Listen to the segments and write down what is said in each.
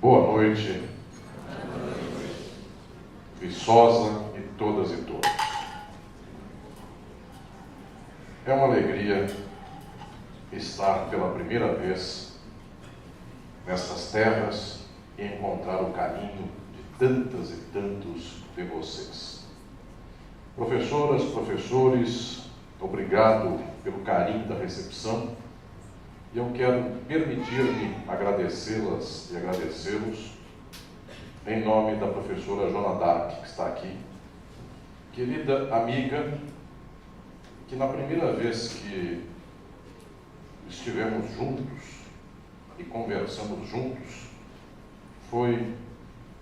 Boa noite, Viçosa e todas e todos. É uma alegria estar pela primeira vez nestas terras e encontrar o carinho de tantas e tantos de vocês. Professoras, professores, obrigado pelo carinho da recepção. E eu quero permitir-me agradecê-las e agradecê-los em nome da professora Joana Dark, que está aqui, querida amiga, que na primeira vez que estivemos juntos e conversamos juntos, foi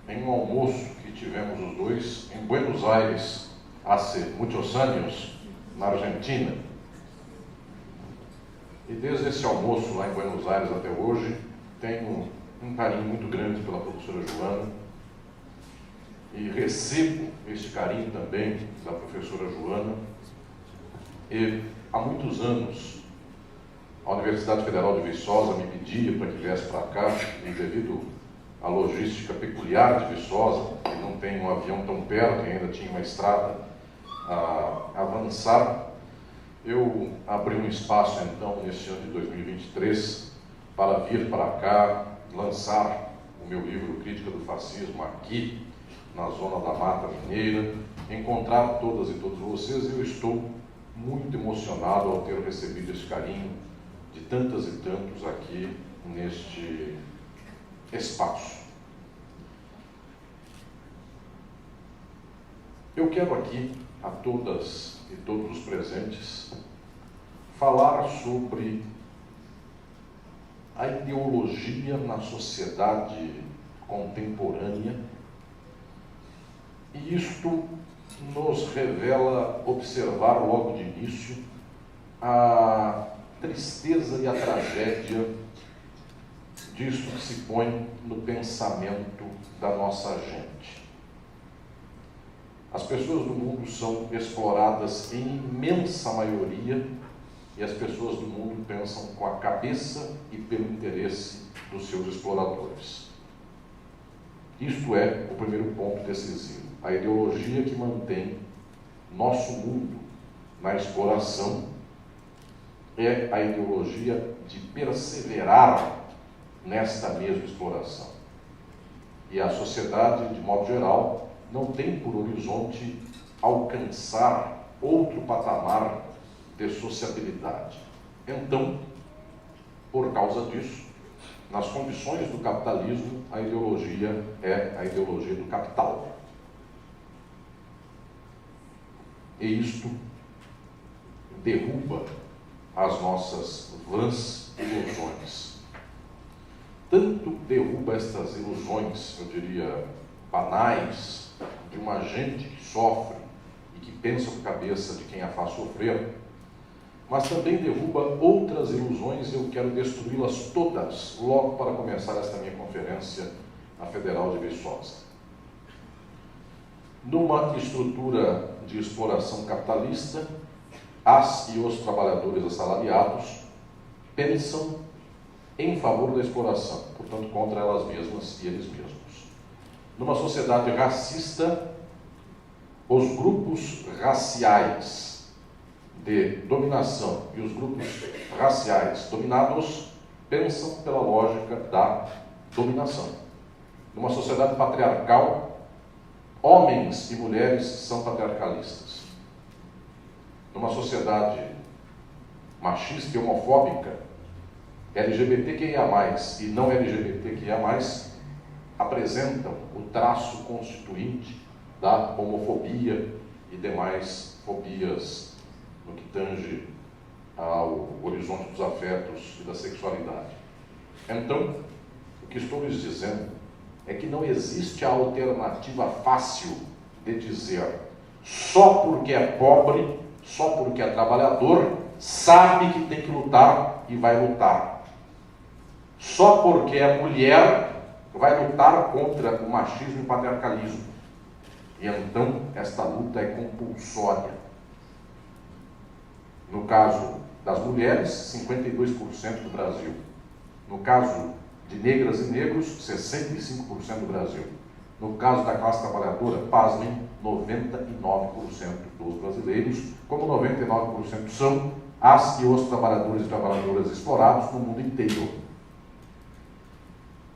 em um almoço que tivemos os dois em Buenos Aires, há muitos anos, na Argentina. E desde esse almoço lá em Buenos Aires até hoje, tenho um carinho muito grande pela professora Joana e recebo este carinho também da professora Joana. E há muitos anos, a Universidade Federal de Viçosa me pedia para que viesse para cá, e devido à logística peculiar de Viçosa, que não tem um avião tão perto e ainda tinha uma estrada a avançar, eu abri um espaço, então, neste ano de 2023, para vir para cá, lançar o meu livro Crítica do Fascismo aqui, na Zona da Mata Mineira, encontrar todas e todos vocês, e eu estou muito emocionado ao ter recebido esse carinho de tantas e tantos aqui neste espaço. Eu quero aqui, a todas e todos os presentes, falar sobre a ideologia na sociedade contemporânea, e isto nos revela observar logo de início a tristeza e a tragédia disto que se põe no pensamento da nossa gente. As pessoas do mundo são exploradas em imensa maioria, e as pessoas do mundo pensam com a cabeça e pelo interesse dos seus exploradores. Isto é o primeiro ponto decisivo. A ideologia que mantém nosso mundo na exploração é a ideologia de perseverar nesta mesma exploração. E a sociedade, de modo geral, não tem por horizonte alcançar outro patamar de sociabilidade. Então, por causa disso, nas condições do capitalismo, a ideologia é a ideologia do capital. E isto derruba as nossas vãs ilusões. Tanto derruba estas ilusões, eu diria, banais, de uma gente que sofre e que pensa com a cabeça de quem a faz sofrer, mas também derruba outras ilusões, e eu quero destruí-las todas, logo para começar esta minha conferência na Federal de Viçosa. Numa estrutura de exploração capitalista, as e os trabalhadores assalariados pensam em favor da exploração, portanto contra elas mesmas e eles mesmos. Numa sociedade racista, os grupos raciais de dominação e os grupos raciais dominados pensam pela lógica da dominação. Numa sociedade patriarcal, homens e mulheres são patriarcalistas. Numa sociedade machista e homofóbica, LGBTQIA+, e não LGBTQIA+, apresentam o traço constituinte da homofobia e demais fobias no que tange ao horizonte dos afetos e da sexualidade. Então, o que estou lhes dizendo é que não existe a alternativa fácil de dizer só porque é pobre, só porque é trabalhador, sabe que tem que lutar e vai lutar. Só porque é mulher, vai lutar contra o machismo e o patriarcalismo. E então, esta luta é compulsória. No caso das mulheres, 52% do Brasil. No caso de negras e negros, 65% do Brasil. No caso da classe trabalhadora, pasmem, 99% dos brasileiros, como 99% são as e os trabalhadores e trabalhadoras explorados no mundo inteiro.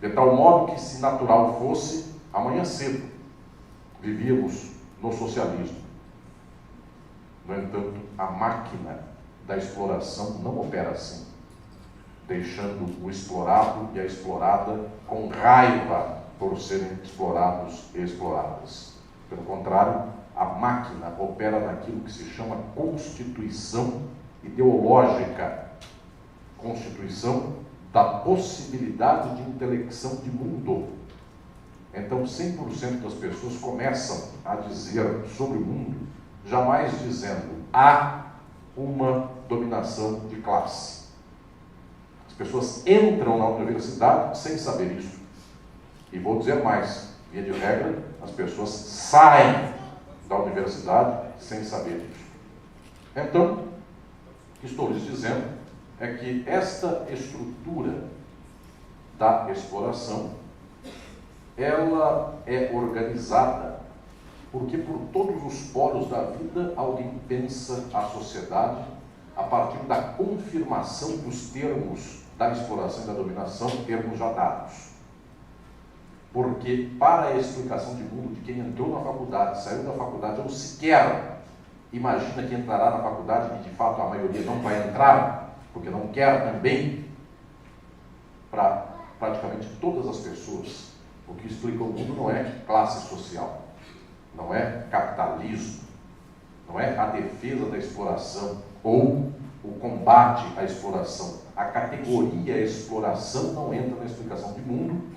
De tal modo que, se natural fosse, amanhã cedo vivíamos no socialismo. No entanto, a máquina da exploração não opera assim, deixando o explorado e a explorada com raiva por serem explorados e exploradas. Pelo contrário, a máquina opera naquilo que se chama constituição ideológica, constituição da possibilidade de intelecção de mundo. Então, 100% das pessoas começam a dizer sobre o mundo, jamais dizendo há uma dominação de classe. As pessoas entram na universidade sem saber isso. E vou dizer mais, via de regra, as pessoas saem da universidade sem saber isso. Então, o que estou lhes dizendo é que esta estrutura da exploração, ela é organizada porque por todos os poros da vida alguém pensa a sociedade a partir da confirmação dos termos da exploração e da dominação, termos já dados. Porque para a explicação de mundo de quem entrou na faculdade, saiu da faculdade ou sequer imagina que entrará na faculdade e de fato a maioria não vai entrar, porque não quer também, para praticamente todas as pessoas, o que explica o mundo não é classe social, não é capitalismo, não é a defesa da exploração ou o combate à exploração. A categoria exploração não entra na explicação de mundo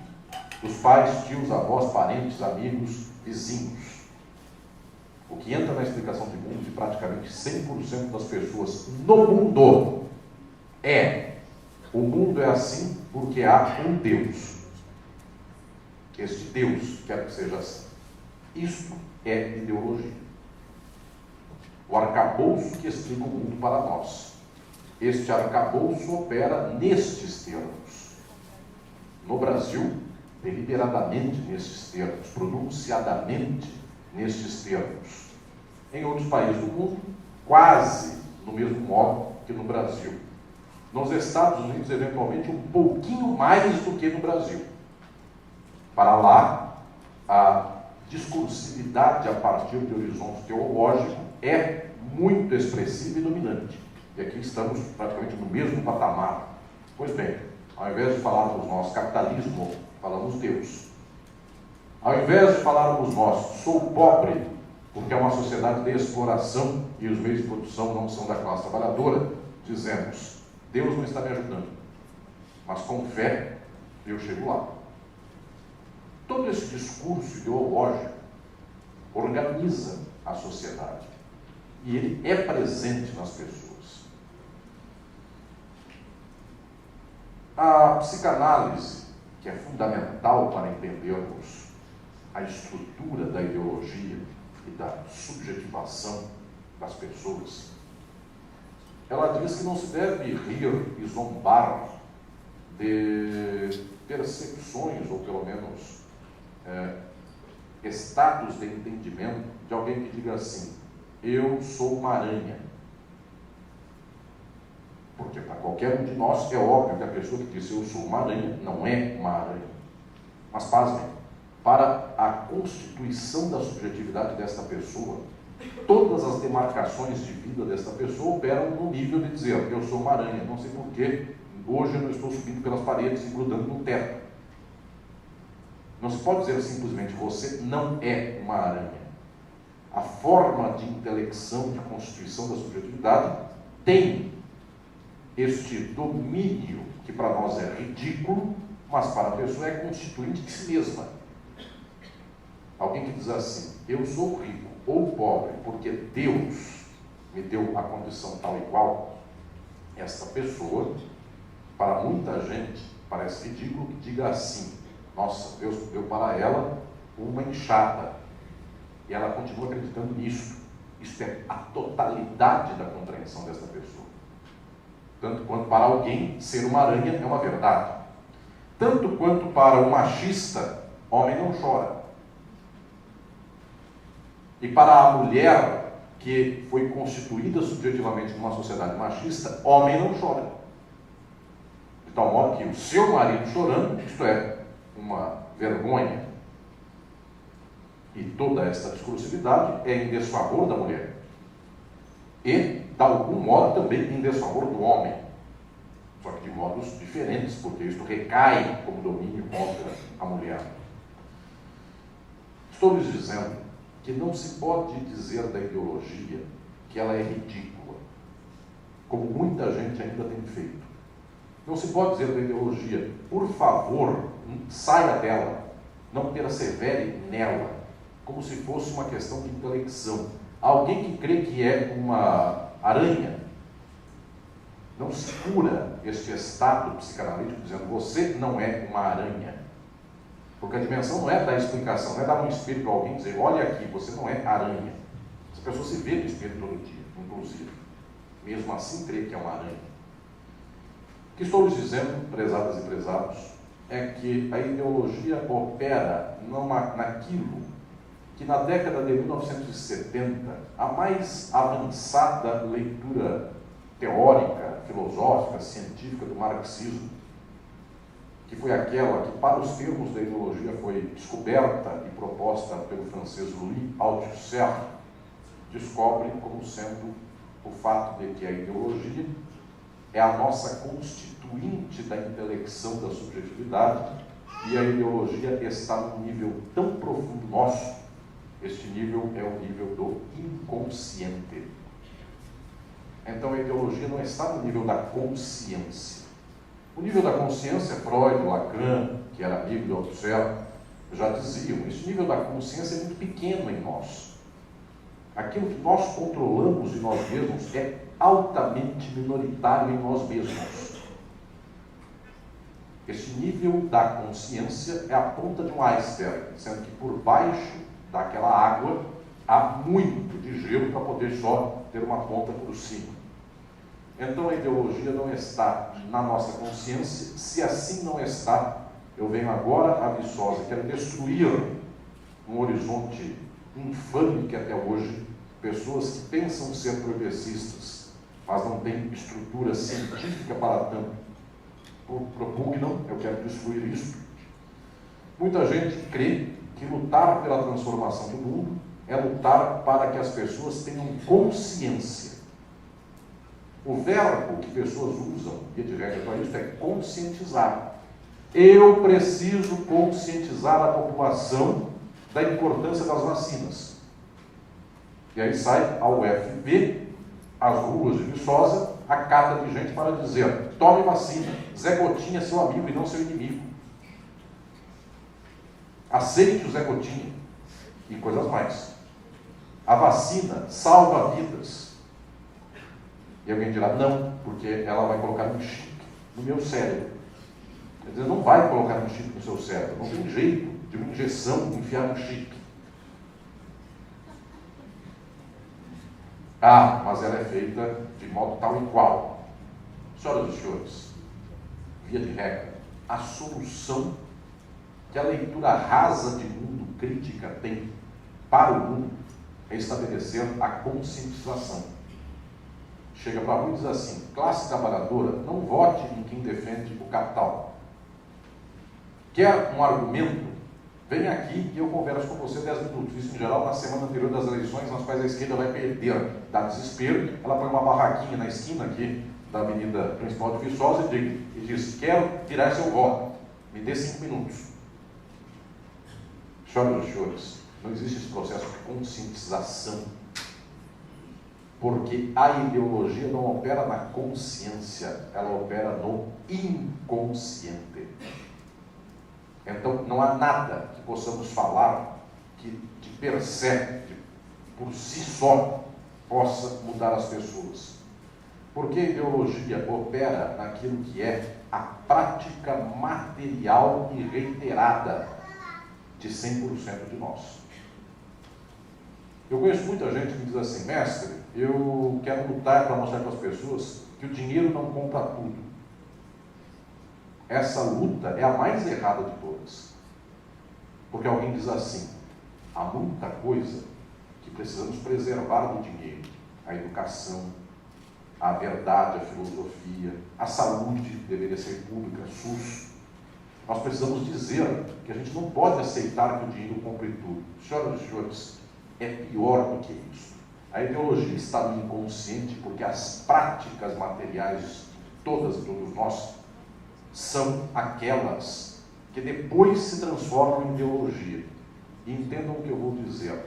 dos pais, tios, avós, parentes, amigos, vizinhos. O que entra na explicação de mundo de praticamente 100% das pessoas no mundo é: o mundo é assim porque há um Deus. Este Deus quer que seja assim. Isto é ideologia. O arcabouço que explica o mundo para nós. Este arcabouço opera nestes termos. No Brasil, deliberadamente nestes termos, pronunciadamente nestes termos. Em outros países do mundo, quase no mesmo modo que no Brasil. Nos Estados Unidos, eventualmente, um pouquinho mais do que no Brasil. Para lá, a discursividade a partir de horizonte teológico é muito expressiva e dominante. E aqui estamos praticamente no mesmo patamar. Pois bem, ao invés de falarmos nós capitalismo, falamos Deus. Ao invés de falarmos nós sou pobre, porque é uma sociedade de exploração e os meios de produção não são da classe trabalhadora, dizemos Deus não está me ajudando, mas com fé eu chego lá. Todo esse discurso ideológico organiza a sociedade e ele é presente nas pessoas. A psicanálise, que é fundamental para entendermos a estrutura da ideologia e da subjetivação das pessoas, ela diz que não se deve rir e zombar de percepções, ou pelo menos estados de entendimento de alguém que diga assim: eu sou uma aranha. Porque para qualquer um de nós é óbvio que a pessoa que diz eu sou uma aranha não é uma aranha. Mas pasmem, para a constituição da subjetividade desta pessoa, todas as demarcações de vida desta pessoa operam no nível de dizer eu sou uma aranha, não sei porquê, hoje eu não estou subindo pelas paredes e grudando no teto. Não se pode dizer simplesmente você não é uma aranha. A forma de intelecção, de constituição da subjetividade tem este domínio que para nós é ridículo, mas para a pessoa é constituinte de si mesma. Alguém que diz assim: eu sou rico ou pobre porque Deus me deu a condição tal e qual, esta pessoa, para muita gente, parece ridículo que diga assim: nossa, Deus deu para ela uma enxada e ela continua acreditando nisso. Isso é a totalidade da compreensão desta pessoa. Tanto quanto para alguém ser uma aranha é uma verdade. Tanto quanto para o machista, homem não chora. E para a mulher que foi constituída subjetivamente numa sociedade machista, homem não chora. De tal modo que o seu marido chorando, isto é, uma vergonha. E toda esta discursividade é em desfavor da mulher. E, de algum modo, também em desfavor do homem. Só que de modos diferentes, porque isto recai como domínio contra a mulher. Estou lhes dizendo que não se pode dizer da ideologia que ela é ridícula, como muita gente ainda tem feito. Não se pode dizer da ideologia, por favor, saia dela, não persevere nela, como se fosse uma questão de intelecção. Alguém que crê que é uma aranha, não se cura este estado psicanalítico dizendo, você não é uma aranha. Porque a dimensão não é dar explicação, não é dar um espírito a alguém e dizer, olha aqui, você não é aranha. As pessoas se vê no espírito todo dia, inclusive. Mesmo assim, crê que é uma aranha. O que estou lhes dizendo, prezadas e prezados, é que a ideologia opera naquilo que na década de 1970, a mais avançada leitura teórica, filosófica, científica do marxismo, que foi aquela que, para os termos da ideologia, foi descoberta e proposta pelo francês Louis Althusser, descobre como sendo o fato de que a ideologia é a nossa constituinte da intelecção da subjetividade, e a ideologia está num nível tão profundo nosso. Este nível é o nível do inconsciente. Então a ideologia não está no nível da consciência. O nível da consciência, Freud, Lacan, que era amigo de Althusser, já diziam, esse nível da consciência é muito pequeno em nós. Aquilo que nós controlamos de nós mesmos é altamente minoritário em nós mesmos. Esse nível da consciência é a ponta de um iceberg, sendo que por baixo daquela água há muito de gelo para poder só ter uma ponta por cima. Então a ideologia não está na nossa consciência. Se assim não está, eu venho agora a Viçosa, quero destruir um horizonte infame que até hoje pessoas que pensam ser progressistas, mas não têm estrutura científica para tanto, propugnam. Eu quero destruir isso. Muita gente crê que lutar pela transformação do mundo é lutar para que as pessoas tenham consciência. O verbo que pessoas usam, via de regra para isso, é conscientizar. Eu preciso conscientizar a população da importância das vacinas. E aí sai a UFV, as ruas de Viçosa, a cata de gente para dizer, tome vacina, Zé Gotinha é seu amigo e não seu inimigo. Aceite o Zé Gotinha e coisas mais. A vacina salva vidas. E alguém dirá, não, porque ela vai colocar um chip no meu cérebro. Quer dizer, não vai colocar um chip no seu cérebro. Não tem jeito de uma injeção enfiar um chip. Ah, mas ela é feita de modo tal e qual. Senhoras e senhores, via de regra, a solução que a leitura rasa de mundo crítica tem para o mundo é estabelecer a conscientização. Chega para muitos assim, classe trabalhadora, não vote em quem defende o capital. Quer um argumento? Vem aqui e eu converso com você 10 minutos. Isso, em geral, na semana anterior das eleições, nas quais a esquerda vai perder. Dá desespero, ela põe uma barraquinha na esquina aqui da avenida principal de Viçosa e diz, quero tirar seu voto, me dê 5 minutos. Senhoras e senhores, não existe esse processo de conscientização, porque a ideologia não opera na consciência, ela opera no inconsciente. Então, não há nada que possamos falar que de per se, por si só, possa mudar as pessoas. Porque a ideologia opera naquilo que é a prática material e reiterada de 100% de nós. Eu conheço muita gente que me diz assim, mestre, eu quero lutar para mostrar para as pessoas que o dinheiro não compra tudo. essa luta é a mais errada de todas. Porque alguém diz assim: há muita coisa que precisamos preservar do dinheiro. A educação, a verdade, a filosofia, a saúde deveria ser pública, SUS. Nós precisamos dizer que a gente não pode aceitar que o dinheiro compre tudo. Senhoras e senhores, é pior do que isso. A ideologia está no inconsciente porque as práticas materiais de todas e todos nós são aquelas que depois se transformam em ideologia. E entendam o que eu vou dizer.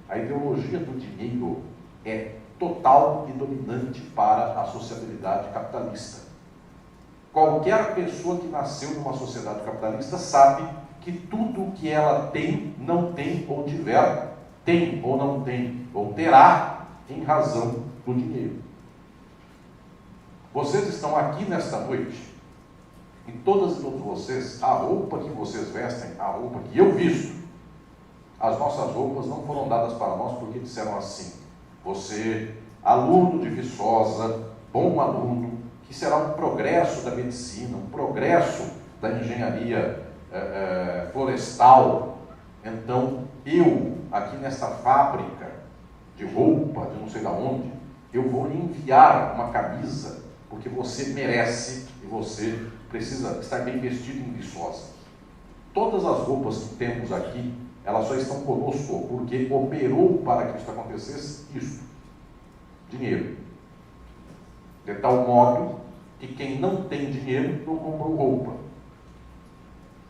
A ideologia do dinheiro é total e dominante para a sociabilidade capitalista. Qualquer pessoa que nasceu numa sociedade capitalista sabe que tudo o que ela tem, não tem ou tiver, tem ou não tem, ou terá em razão do dinheiro. Vocês estão aqui nesta noite, e todas e todos vocês, a roupa que vocês vestem, a roupa que eu visto, as nossas roupas não foram dadas para nós porque disseram assim: você, aluno de Viçosa, bom aluno, que será um progresso da medicina, um progresso da engenharia florestal. Então, eu, aqui nesta fábrica de roupa, de não sei de onde, eu vou lhe enviar uma camisa, porque você merece e você precisa estar bem vestido em Viçosa. Todas as roupas que temos aqui, elas só estão conosco porque operou para que isso acontecesse isso: dinheiro. De tal modo que quem não tem dinheiro não comprou roupa.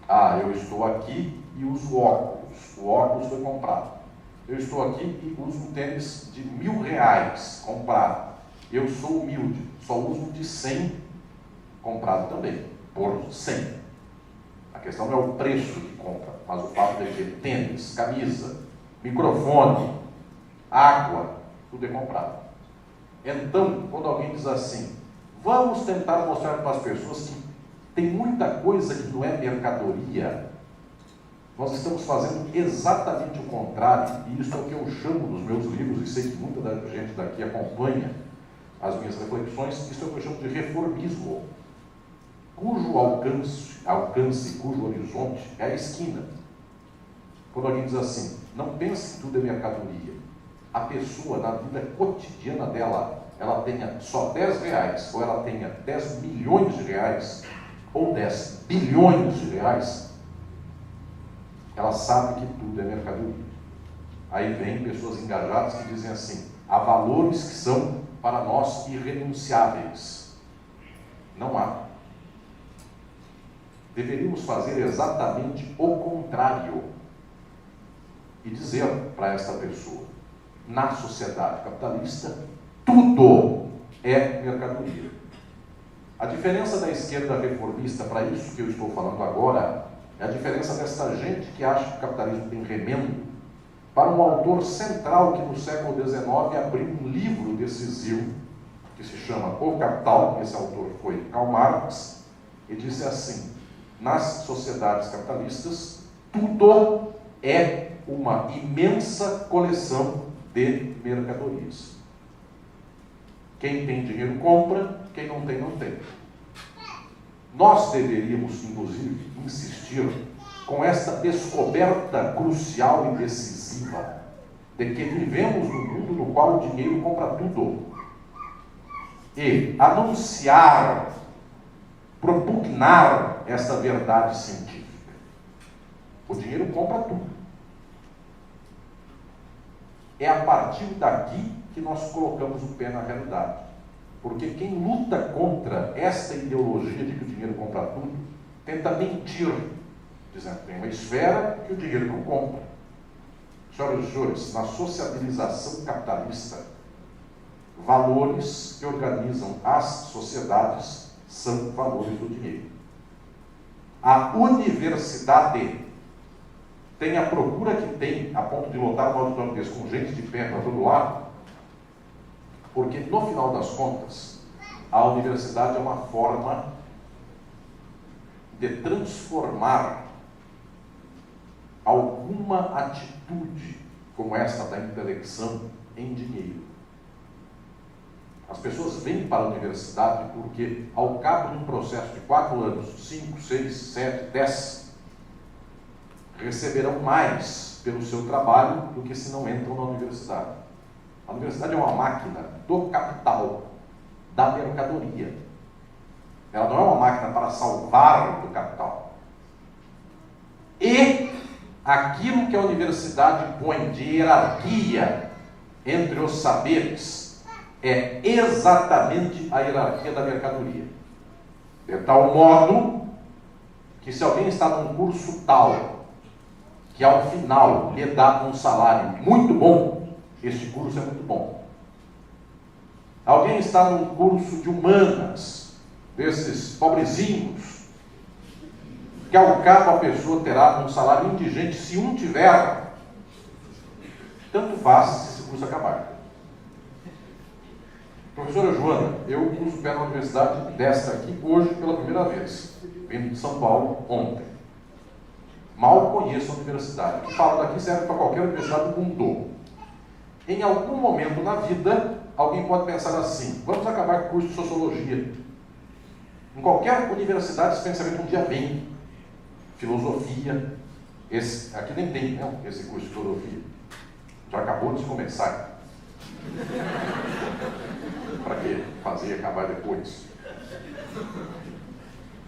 Ah, eu estou aqui e uso óculos. O óculos foi comprado. Eu estou aqui e uso um tênis de R$1.000 comprado. Eu sou humilde, só uso de 100 comprado também, por 100. A questão não é o preço que compra, mas o fato de ter tênis, camisa, microfone, água, tudo é comprado. Então, quando alguém diz assim, vamos tentar mostrar para as pessoas que tem muita coisa que não é mercadoria, nós estamos fazendo exatamente o contrário, e isso é o que eu chamo nos meus livros, e sei que muita da gente daqui acompanha as minhas reflexões, isso é o que eu chamo de reformismo, cujo alcance, cujo horizonte é a esquina. Quando alguém diz assim, não pense que tudo é mercadoria, a pessoa, na vida cotidiana dela, ela tenha só R$10, ou ela tenha 10 milhões de reais, ou 10 bilhões de reais, ela sabe que tudo é mercadoria. Aí vem pessoas engajadas que dizem assim, há valores que são para nós irrenunciáveis. Não há. Deveríamos fazer exatamente o contrário e dizer para esta pessoa, na sociedade capitalista, tudo é mercadoria. A diferença da esquerda reformista para isso que eu estou falando agora é a diferença desta gente que acha que o capitalismo tem remendo para um autor central que no século XIX abriu um livro decisivo que se chama O Capital. Esse autor foi Karl Marx, e disse assim, nas sociedades capitalistas tudo é uma imensa coleção de mercadorias. Quem tem dinheiro compra, quem não tem, não tem. Nós deveríamos, inclusive, insistir com esta descoberta crucial e decisiva de que vivemos num mundo no qual o dinheiro compra tudo. E anunciar, propugnar esta verdade científica. O dinheiro compra tudo. É a partir daqui que nós colocamos o pé na realidade. Porque quem luta contra esta ideologia de que o dinheiro compra tudo, tenta mentir, dizendo que tem uma esfera que o dinheiro não compra. Senhoras e senhores, na sociabilização capitalista, valores que organizam as sociedades são valores do dinheiro. A universidade tem a procura que tem, a ponto de lotar um auditório desse com gente de pé para todo lado, porque, no final das contas, a universidade é uma forma de transformar alguma atitude, como esta da intelecção, em dinheiro. As pessoas vêm para a universidade porque, ao cabo de um processo de 4 anos, 5, 6, 7, 10, receberão mais pelo seu trabalho do que se não entram na universidade. A universidade é uma máquina do capital, da mercadoria. Ela não é uma máquina para salvar do capital. E aquilo que a universidade põe de hierarquia entre os saberes é exatamente a hierarquia da mercadoria. De tal modo que se alguém está num curso tal, que ao final lhe dá um salário muito bom, este curso é muito bom. Alguém está num curso de humanas, desses pobrezinhos, que ao cabo a pessoa terá um salário indigente, se um tiver, tanto faz se esse curso acabar. Professora Joana, eu uso o pé na universidade desta aqui hoje pela primeira vez, vindo de São Paulo ontem. Mal conheço a universidade. O que falo daqui serve para qualquer universidade do mundo. Em algum momento na vida, alguém pode pensar assim: vamos acabar com o curso de Sociologia. Em qualquer universidade, esse pensamento um dia vem. Filosofia, aqui nem tem, né, esse curso de Filosofia. Já acabou de começar. Para que fazer e acabar depois?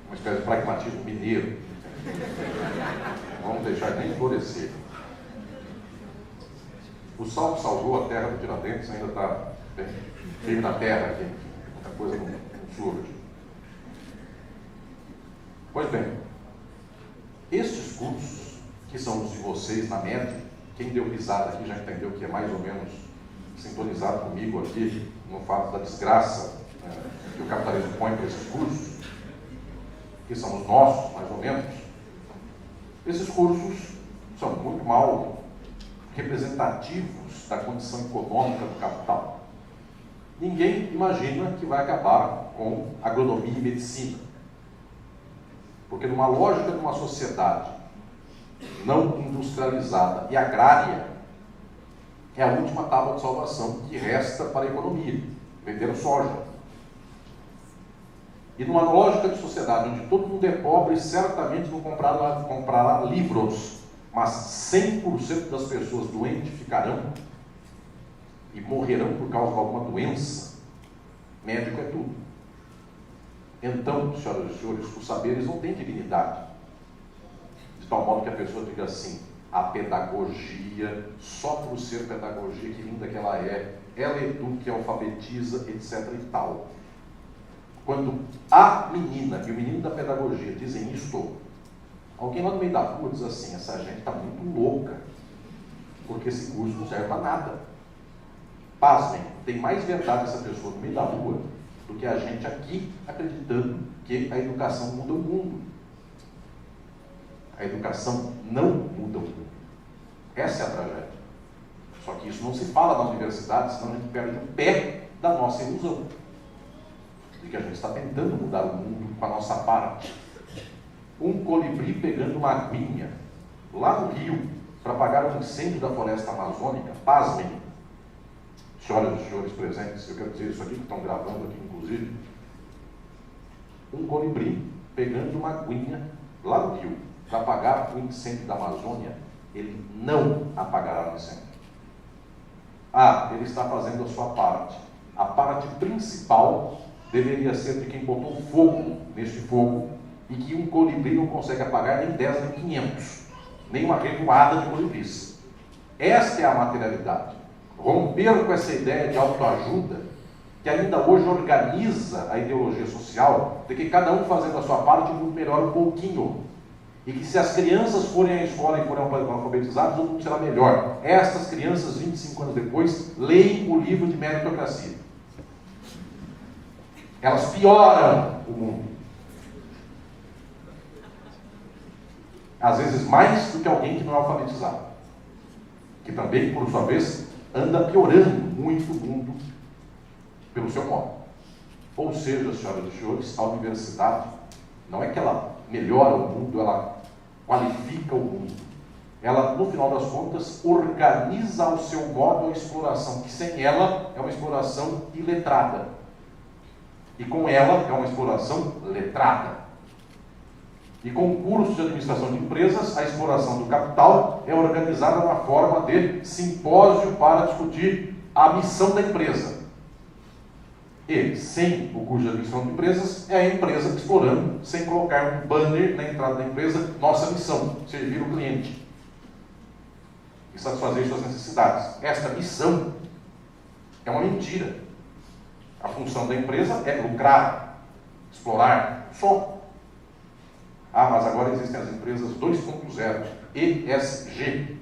Uma espécie de pragmatismo mineiro. Vamos deixar nem florescer. O sal que salvou a terra do Tiradentes ainda está firme na terra aqui. Muita coisa não surge. Pois bem, estes cursos, que são os de vocês na média, quem deu risada aqui já entendeu que é mais ou menos sintonizado comigo aqui no fato da desgraça que o capitalismo põe para esses cursos, que são os nossos, mais ou menos. Esses cursos são muito mal representativos da condição econômica do capital. Ninguém imagina que vai acabar com agronomia e medicina. Porque numa lógica de uma sociedade não industrializada e agrária, é a última tábua de salvação que resta para a economia, vender soja. E numa lógica de sociedade onde todo mundo é pobre, certamente não comprará livros, mas 100% das pessoas doentes ficarão e morrerão por causa de alguma doença. Médico é tudo. Então, senhoras e senhores, os saberes não têm dignidade. De tal modo que a pessoa diga assim: a pedagogia, só por ser pedagogia, que linda que ela educa, alfabetiza, etc. e tal. Quando a menina e o menino da pedagogia dizem isto, alguém lá no meio da rua diz assim: essa gente está muito louca, porque esse curso não serve para nada. Pasmem, tem mais verdade essa pessoa no meio da rua do que a gente aqui acreditando que a educação muda o mundo. A educação não muda o mundo. Essa é a tragédia. Só que isso não se fala na universidade, senão a gente perde o pé da nossa ilusão. De que a gente está tentando mudar o mundo com a nossa parte. Um colibri pegando uma aguinha lá no rio para apagar um incêndio da floresta amazônica, pasmem, senhoras e senhores presentes, eu quero dizer isso aqui, que estão gravando aqui inclusive, um colibri pegando uma aguinha lá no rio para apagar o incêndio da Amazônia, ele não apagará o incêndio. Ele está fazendo a sua parte. A parte principal deveria ser de quem botou fogo neste fogo e que um colibri não consegue apagar nem 10 nem 500, nem uma revoada de colibris. Esta é a materialidade. Romper com essa ideia de autoajuda que ainda hoje organiza a ideologia social de que cada um fazendo a sua parte o mundo melhora um pouquinho. E que se as crianças forem à escola e forem alfabetizadas, o mundo será melhor. Estas crianças, 25 anos depois, leem o livro de meritocracia. Elas pioram o mundo. Às vezes mais do que alguém que não é alfabetizado. Que também, por sua vez, anda piorando muito o mundo pelo seu modo. Ou seja, senhoras e senhores, a universidade não é que ela melhora o mundo, ela qualifica o mundo. ela, no final das contas, organiza ao seu modo a exploração, que sem ela é uma exploração iletrada. E com ela é uma exploração letrada. E com o curso de administração de empresas, a exploração do capital é organizada na forma de simpósio para discutir a missão da empresa. E, sem o curso de administração de empresas, é a empresa explorando, sem colocar um banner na entrada da empresa, nossa missão, servir o cliente e satisfazer suas necessidades. Esta missão é uma mentira. A função da empresa é lucrar, explorar, só. Ah, mas agora existem as empresas 2.0, ESG,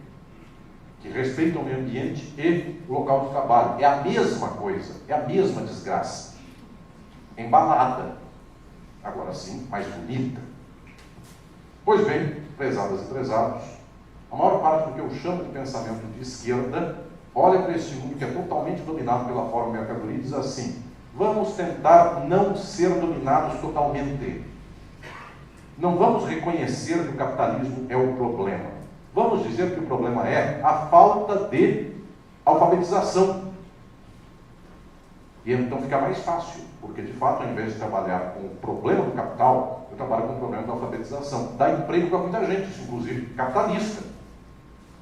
que respeitam o meio ambiente e o local de trabalho. É a mesma coisa, é a mesma desgraça. Embalada. Agora sim, mais bonita. Pois bem, prezadas e prezados, a maior parte do que eu chamo de pensamento de esquerda olha para esse mundo que é totalmente dominado pela forma mercadoria e diz assim: vamos tentar não ser dominados totalmente. Não vamos reconhecer que o capitalismo é o problema. Vamos dizer que o problema é a falta de alfabetização. E então fica mais fácil, porque de fato, ao invés de trabalhar com o problema do capital, eu trabalho com o problema da alfabetização. Dá emprego para muita gente, inclusive capitalista.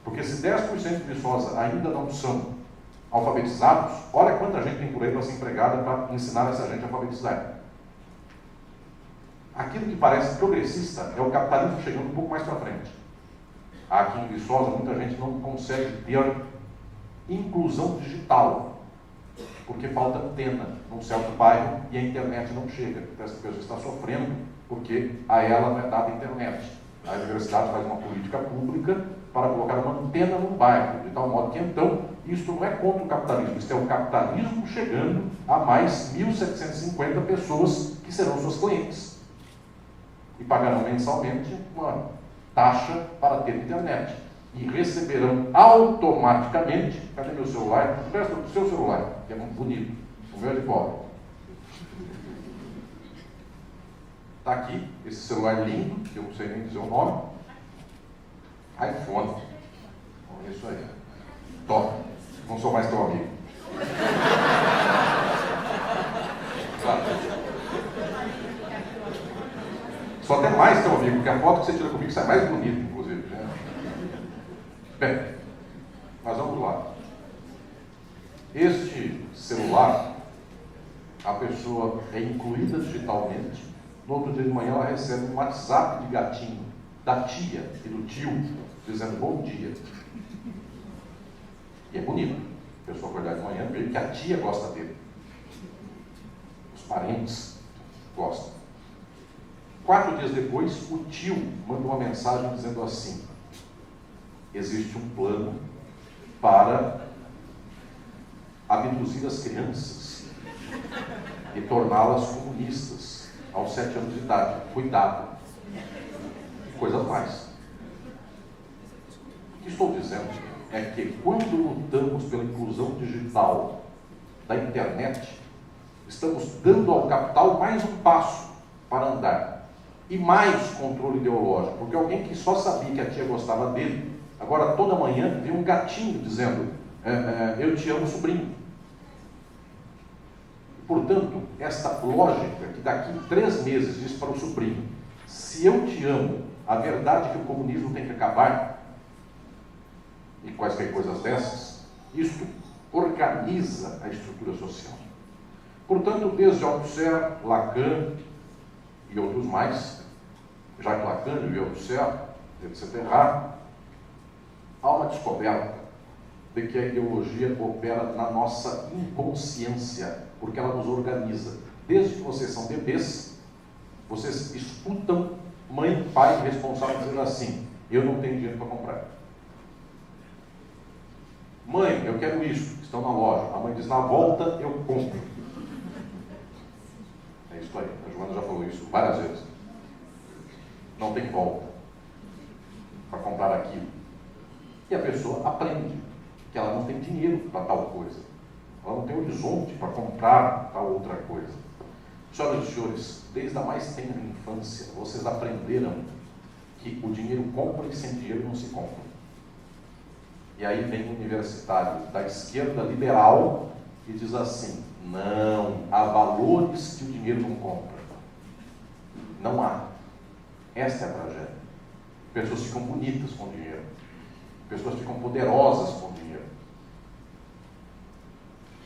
Porque se 10% de Viçosa ainda não são alfabetizados, olha quanta gente tem por aí para ser empregada para ensinar essa gente a alfabetizar. Aquilo que parece progressista é o capitalismo chegando um pouco mais para frente. Aqui em Viçosa, muita gente não consegue ter inclusão digital, porque falta antena num certo bairro e a internet não chega. Então, essa pessoa está sofrendo porque a ela não é dada a internet. A universidade faz uma política pública para colocar uma antena num bairro, de tal modo que, então, isso não é contra o capitalismo, isso é o capitalismo chegando a mais 1.750 pessoas que serão suas clientes. E pagarão mensalmente uma taxa para ter internet. E receberão automaticamente... Cadê meu celular? Presta o seu celular, que é muito bonito. O meu é de pobre. Está aqui, esse celular lindo, que eu não sei nem dizer o nome. iPhone. Olha isso aí. Top. Não sou mais teu amigo. Claro. Só até mais teu amigo, porque a foto que você tira comigo sai mais bonita, inclusive. Né? Bem, mas vamos lá. Este celular, a pessoa é incluída digitalmente. No outro dia de manhã ela recebe um WhatsApp de gatinho da tia e do tio, dizendo bom dia. E é bonito. A pessoa acordar de manhã e ver que a tia gosta dele. Os parentes gostam. 4 dias depois, o tio manda uma mensagem dizendo assim: existe um plano para abduzir as crianças e torná-las comunistas aos 7 anos de idade. Cuidado. Coisas mais. O que estou dizendo é que quando lutamos pela inclusão digital da internet, estamos dando ao capital mais um passo para andar. E mais controle ideológico, porque alguém que só sabia que a tia gostava dele, agora toda manhã vê um gatinho dizendo eu te amo, sobrinho. Portanto, esta lógica que daqui 3 meses diz para o sobrinho: se eu te amo, a verdade é que o comunismo tem que acabar, e quaisquer coisas dessas, isso organiza a estrutura social. Portanto, desde Althusser, Lacan e outros mais, Jacques Lacan e Althusser, etc., há uma descoberta de que a ideologia opera na nossa inconsciência, porque ela nos organiza. Desde que vocês são bebês, vocês escutam mãe, pai, responsável dizendo assim: eu não tenho dinheiro para comprar. Mãe, eu quero isso, estão na loja. A mãe diz: na volta eu compro. É isso aí, a Joana já falou isso várias vezes. Não tem volta para comprar aquilo. E a pessoa aprende que ela não tem dinheiro para tal coisa. Ela não tem horizonte para comprar tal outra coisa. Senhoras e senhores, desde a mais tenra infância, vocês aprenderam que o dinheiro compra e sem dinheiro não se compra. E aí vem um universitário da esquerda liberal e diz assim: não, há valores que o dinheiro não compra. Não há. Esta é a tragédia. Pessoas ficam bonitas com dinheiro. Pessoas ficam poderosas com dinheiro.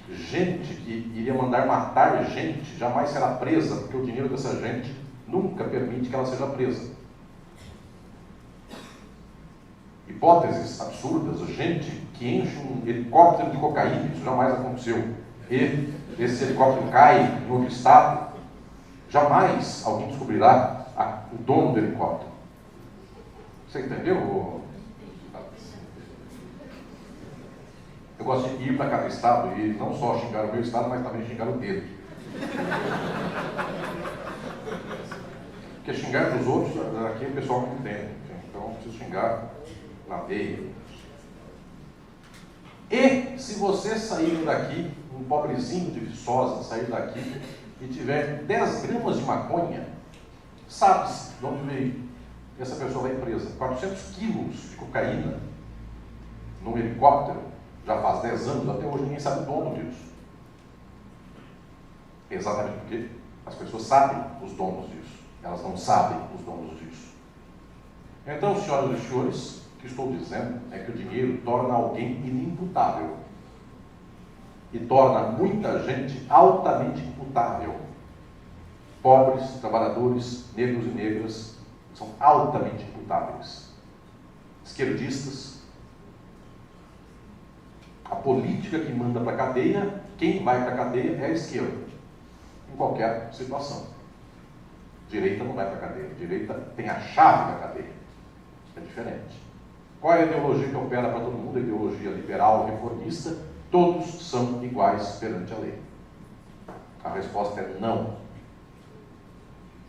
Gente que iria mandar matar gente jamais será presa, porque o dinheiro dessa gente nunca permite que ela seja presa. Hipóteses absurdas, gente que enche um helicóptero de cocaína, isso jamais aconteceu, e esse helicóptero cai em outro estado, jamais alguém descobrirá o dono do helicóptero. Você entendeu? Eu gosto de ir para cada estado e não só xingar o meu estado, mas também xingar o dele. Porque xingar dos outros, aqui o pessoal não entende. Então eu preciso xingar na veia. E se você sair daqui, um pobrezinho de Viçosa, sair daqui e tiver 10 gramas de maconha, sabe-se de onde veio. Essa pessoa vai presa. 400 quilos de cocaína num helicóptero, já faz 10 anos, até hoje ninguém sabe o dono disso. Exatamente porque as pessoas sabem os donos disso. Elas não sabem os donos disso. Então, senhoras e senhores, o que estou dizendo é que o dinheiro torna alguém inimputável. E torna muita gente altamente imputável. Pobres, trabalhadores, negros e negras são altamente imputáveis. Esquerdistas. A política que manda para a cadeia, quem vai para a cadeia é a esquerda. Em qualquer situação. Direita não vai para a cadeia. Direita tem a chave da cadeia. É diferente. Qual é a ideologia que opera para todo mundo? A ideologia liberal, reformista. Todos são iguais perante a lei. A resposta é não.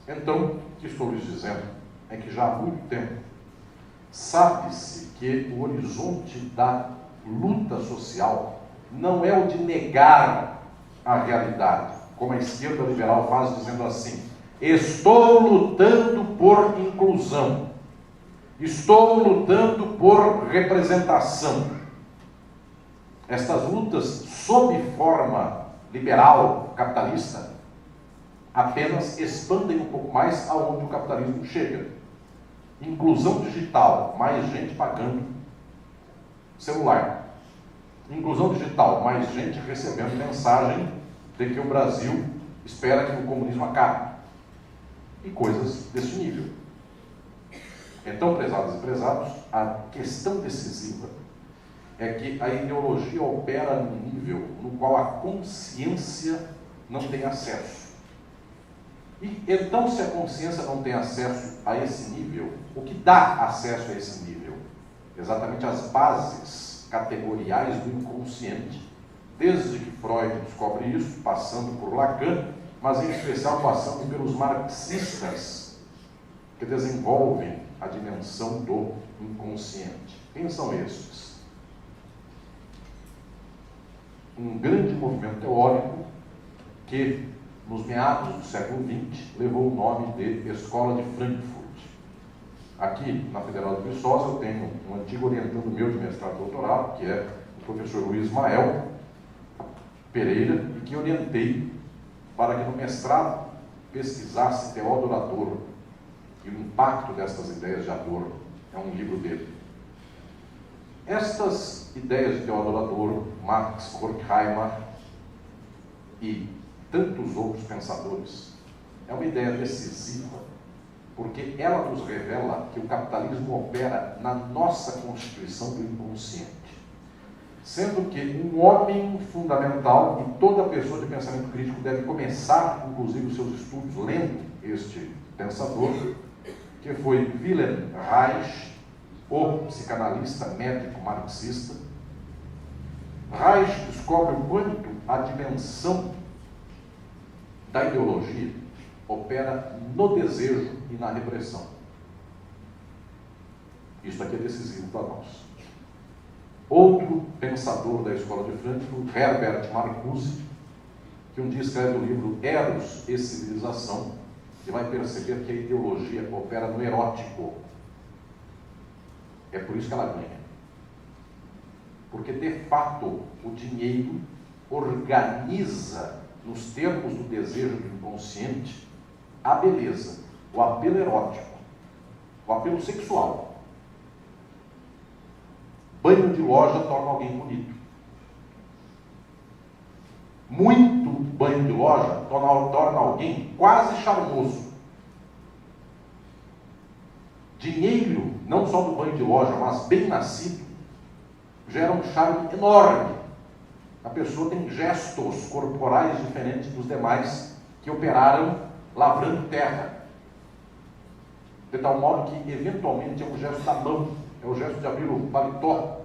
Então, o que estou lhes dizendo é que já há muito tempo sabe-se que o horizonte da luta social não é o de negar a realidade, como a esquerda liberal faz, dizendo assim: estou lutando por inclusão, estou lutando por representação. Estas lutas, sob forma liberal, capitalista, apenas expandem um pouco mais aonde o capitalismo chega. Inclusão digital, mais gente pagando celular. Inclusão digital, mais gente recebendo mensagem de que o Brasil espera que o comunismo acabe. E coisas desse nível. Então, prezadas e prezados, a questão decisiva é que a ideologia opera num nível no qual a consciência não tem acesso. E então, se a consciência não tem acesso a esse nível, o que dá acesso a esse nível? Exatamente as bases categoriais do inconsciente. Desde que Freud descobre isso, passando por Lacan, mas em especial passando pelos marxistas, que desenvolvem a dimensão do inconsciente. Quem são estes? Um grande movimento teórico que, nos meados do século XX, levou o nome de Escola de Frankfurt. Aqui, na Federal de Viçosa, eu tenho um antigo orientando meu de mestrado e doutorado, que é o professor Luiz Ismael Pereira, e que orientei para que no mestrado pesquisasse Teódoro Adorno e o impacto destas ideias de Adorno. É um livro dele. Estas ideias de Teódoro Adorno, Marx, Horkheimer e tantos outros pensadores, é uma ideia decisiva, porque ela nos revela que o capitalismo opera na nossa constituição do inconsciente. Sendo que um homem fundamental, e toda pessoa de pensamento crítico deve começar, inclusive, os seus estudos lendo este pensador, que foi Wilhelm Reich, o psicanalista médico marxista. Reich descobre o quanto a dimensão da ideologia opera no desejo e na repressão. Isso aqui é decisivo para nós. Outro pensador da Escola de Frankfurt, Herbert Marcuse, que um dia escreve o livro Eros e Civilização, e vai perceber que a ideologia opera no erótico. É por isso que ela ganha. porque de fato o dinheiro organiza, nos termos do desejo do inconsciente, a beleza, o apelo erótico, o apelo sexual. Banho de loja torna alguém bonito. Muito banho de loja torna alguém quase charmoso. Dinheiro, não só do banho de loja, mas bem nascido, gera um charme enorme. A pessoa tem gestos corporais diferentes dos demais que operaram lavrando terra. De tal modo que, eventualmente, é um gesto da mão, é o gesto de abrir o paletó.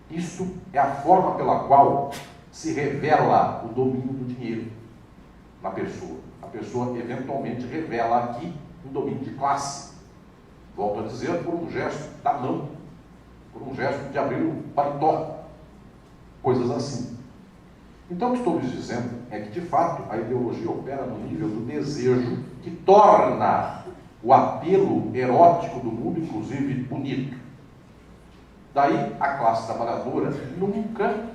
Isso é a forma pela qual se revela o domínio do dinheiro na pessoa. A pessoa, eventualmente, revela aqui um domínio de classe. Volto a dizer, por um gesto da mão, por um gesto de abrir o paletó. Coisas assim. Então, o que estou lhes dizendo é que, de fato, a ideologia opera no nível do desejo que torna o apelo erótico do mundo, inclusive, bonito. Daí, a classe trabalhadora nunca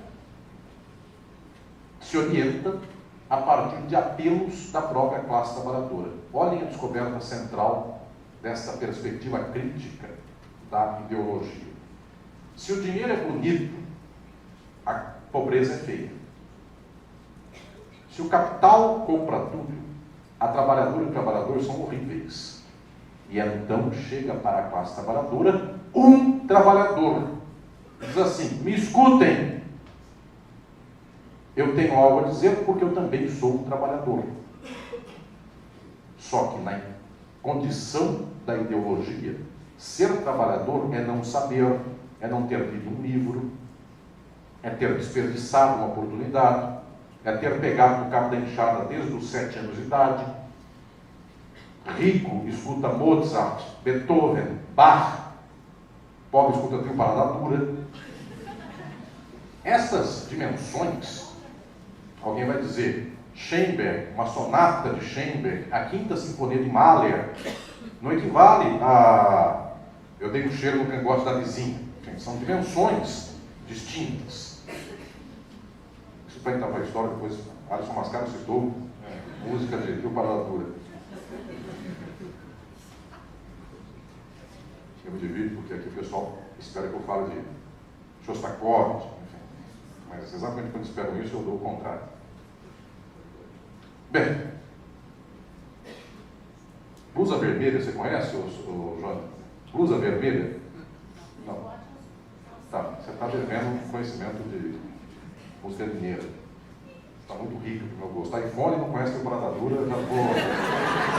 se orienta a partir de apelos da própria classe trabalhadora. Olhem a descoberta central desta perspectiva crítica da ideologia. Se o dinheiro é bonito, a pobreza é feia. Se o capital compra tudo, a trabalhadora e o trabalhador são horríveis. E então chega para a classe trabalhadora um trabalhador. Diz assim: me escutem, eu tenho algo a dizer porque eu também sou um trabalhador. Só que na condição da ideologia, ser trabalhador é não saber, é não ter lido um livro, é ter desperdiçado uma oportunidade, é ter pegado o cabo da enxada desde os 7 anos de idade. Rico escuta Mozart, Beethoven, Bach, pobre escuta trio Parada Dura. Essas dimensões, alguém vai dizer, Schoenberg, uma sonata de Schoenberg, a Quinta Sinfonia de Mahler, não equivale a eu dei um cheiro no cangote da vizinha. São dimensões distintas. Isso para entrar para a história, depois Alisson Mascaro citou música de trio Parada Dura. Eu me divido porque aqui o pessoal espera que eu fale de Shostakovich, enfim. Mas exatamente quando esperam isso, eu dou o contrário. Bem, blusa vermelha, você conhece, o João? Blusa vermelha? Não. Tá, você está devendo conhecimento de música mineira. Está muito rico do meu gosto. Está iPhone e não conhece a Parada Dura, já vou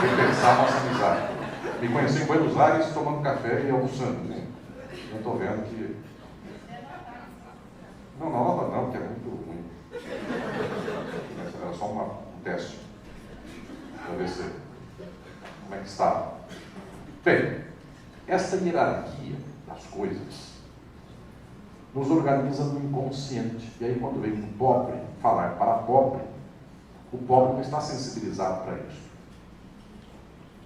repensar a nossa amizade. Me conheci em Buenos Aires tomando café e almoçando. Né? Eu estou vendo que... Não, que é muito ruim. Era só um teste. Para ver se... como é que está. Bem, essa hierarquia das coisas nos organiza no inconsciente. E aí, quando vem um pobre falar para pobre, o pobre não está sensibilizado para isso.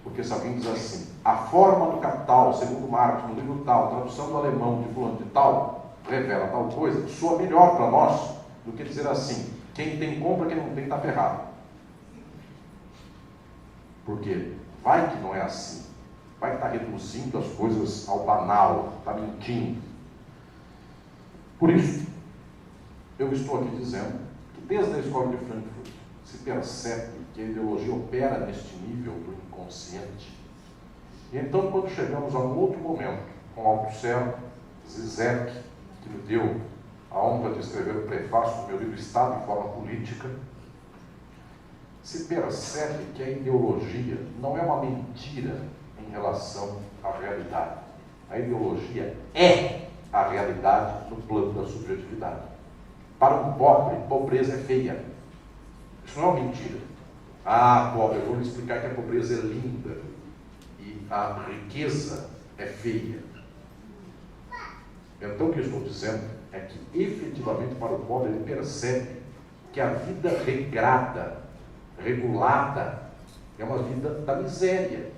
Porque se alguém diz assim, a forma do capital, segundo Marx, no livro tal, tradução do alemão de fulano de tal, revela tal coisa, soa melhor para nós do que dizer assim, quem tem compra, quem não tem está ferrado. Porque vai que não é assim. Vai estar reduzindo as coisas ao banal, está mentindo. Por isso, eu estou aqui dizendo que desde a escola de Frankfurt se percebe que a ideologia opera neste nível do inconsciente. E então, quando chegamos a um outro momento, com Althusser, Zizek, que me deu a honra de escrever o prefácio do meu livro Estado e Forma Política, se percebe que a ideologia não é uma mentira em relação à realidade. A ideologia é a realidade no plano da subjetividade. Para um pobre, pobreza é feia. Isso não é uma mentira. Ah, pobre, eu vou lhe explicar que a pobreza é linda e a riqueza é feia. Então, o que eu estou dizendo é que, efetivamente, para o pobre, ele percebe que a vida regrada, regulada, é uma vida da miséria.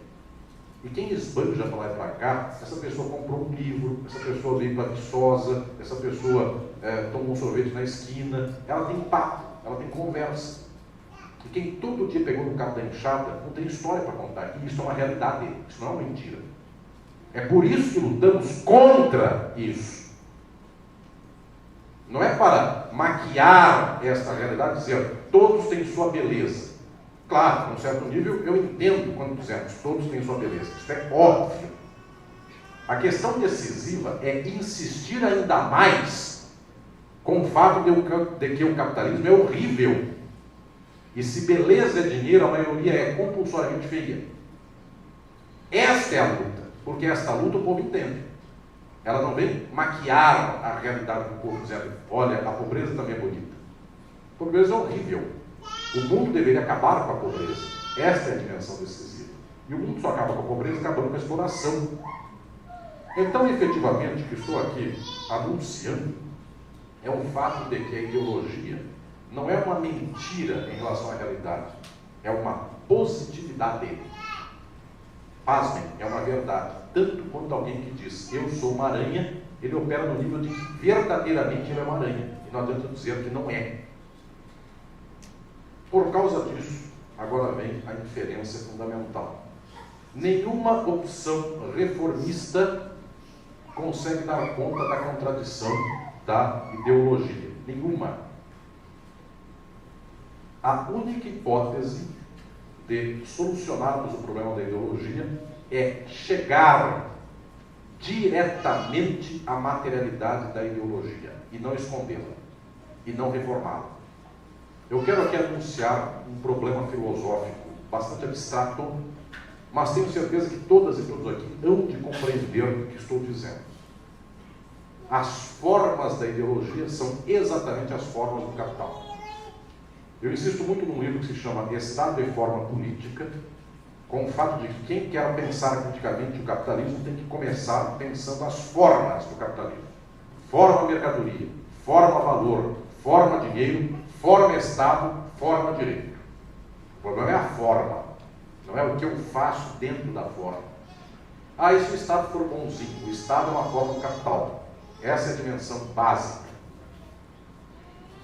E quem esbanja para lá e para cá, essa pessoa comprou um livro, essa pessoa veio para Viçosa, essa pessoa tomou um sorvete na esquina, ela tem papo, ela tem conversa. E quem todo dia pegou no cabo da enxada não tem história para contar. E isso é uma realidade, isso não é uma mentira. É por isso que lutamos contra isso. Não é para maquiar esta realidade, dizendo todos têm sua beleza. Claro, num certo nível, eu entendo quando dizemos todos têm sua beleza. Isso é óbvio. A questão decisiva é insistir ainda mais com o fato de que o capitalismo é horrível. E se beleza é dinheiro, a maioria é compulsoriamente feia. Esta é a luta, porque esta luta o povo entende. Ela não vem maquiar a realidade do povo, dizendo, olha, a pobreza também é bonita. A pobreza é horrível. O mundo deveria acabar com a pobreza. Esta é a dimensão decisiva. E o mundo só acaba com a pobreza acabando com a exploração. Então, efetivamente, o que estou aqui anunciando é o fato de que a ideologia não é uma mentira em relação à realidade, é uma positividade. Pasmem, é uma verdade. Tanto quanto alguém que diz, eu sou uma aranha, ele opera no nível de que verdadeiramente ele é uma aranha. E não adianta dizer que não é. Por causa disso, agora vem a inferência fundamental. Nenhuma opção reformista consegue dar conta da contradição da ideologia. Nenhuma. A única hipótese de solucionarmos o problema da ideologia é chegar diretamente à materialidade da ideologia e não escondê-la, e não reformá-la. Eu quero aqui anunciar um problema filosófico bastante abstrato, mas tenho certeza que todas e todos aqui hão de compreender o que estou dizendo. As formas da ideologia são exatamente as formas do capital. Eu insisto muito num livro que se chama Estado e Forma Política, com o fato de que quem quer pensar criticamente o capitalismo tem que começar pensando as formas do capitalismo. Forma mercadoria, forma valor, forma dinheiro, forma Estado, forma direito. O problema é a forma, não é o que eu faço dentro da forma. Ah, e se o Estado for bonzinho? O Estado é uma forma do capital. Essa é a dimensão básica.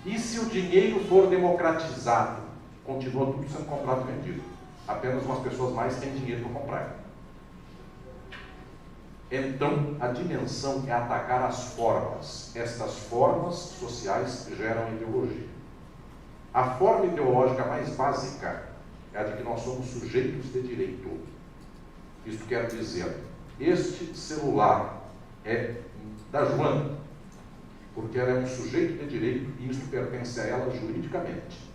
E se o dinheiro for democratizado? Continua tudo sendo comprado e vendido. Apenas umas pessoas mais têm dinheiro para comprar. Então, a dimensão é atacar as formas. Estas formas sociais geram ideologia. A forma ideológica mais básica é a de que nós somos sujeitos de direito. Isto quer dizer, este celular é da Joana, porque ela é um sujeito de direito e isso pertence a ela juridicamente.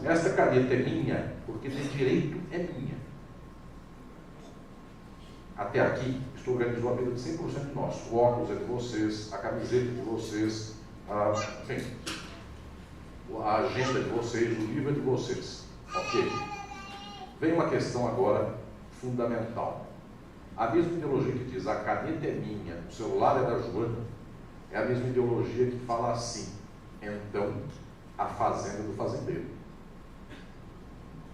Esta caneta é minha, porque de direito é minha. Até aqui, isto organizou a vida de 100% de nós. O óculos é de vocês, a camiseta é de vocês, a agenda é de vocês, o livro é de vocês. Ok? Vem uma questão agora fundamental. A mesma ideologia que diz a caneta é minha, o celular é da Joana, é a mesma ideologia que fala assim, então, a fazenda do fazendeiro.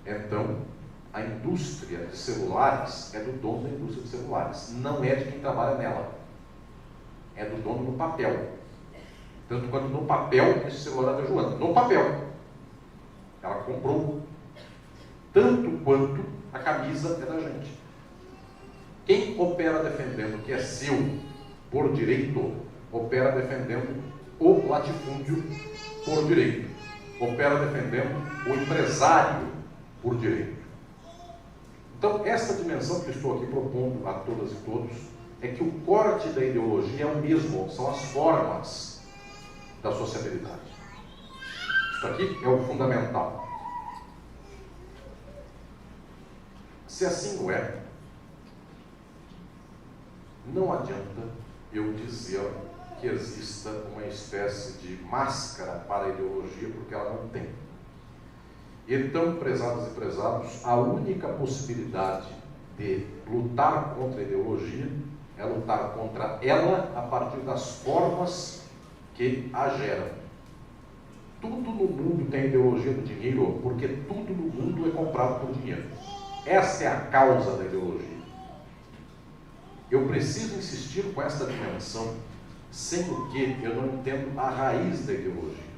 Então, a indústria de celulares é do dono da indústria de celulares, não é de quem trabalha nela. É do dono no papel. Tanto quanto no papel, esse celular é da Joana. No papel. Ela comprou. Tanto quanto a camisa é da gente. Quem opera defendendo que é seu por direito, opera defendendo o latifúndio por direito. Opera defendendo o empresário por direito. Então, essa dimensão que estou aqui propondo a todas e todos é que o corte da ideologia é o mesmo, são as formas da sociabilidade. Isso aqui é o fundamental. Se assim não é, não adianta eu dizer que exista uma espécie de máscara para a ideologia, porque ela não tem. Então, prezadas e prezados, a única possibilidade de lutar contra a ideologia é lutar contra ela a partir das formas que a geram. Tudo no mundo tem ideologia do dinheiro, porque tudo no mundo é comprado por dinheiro. Essa é a causa da ideologia. Eu preciso insistir com esta dimensão, sendo que eu não entendo a raiz da ideologia.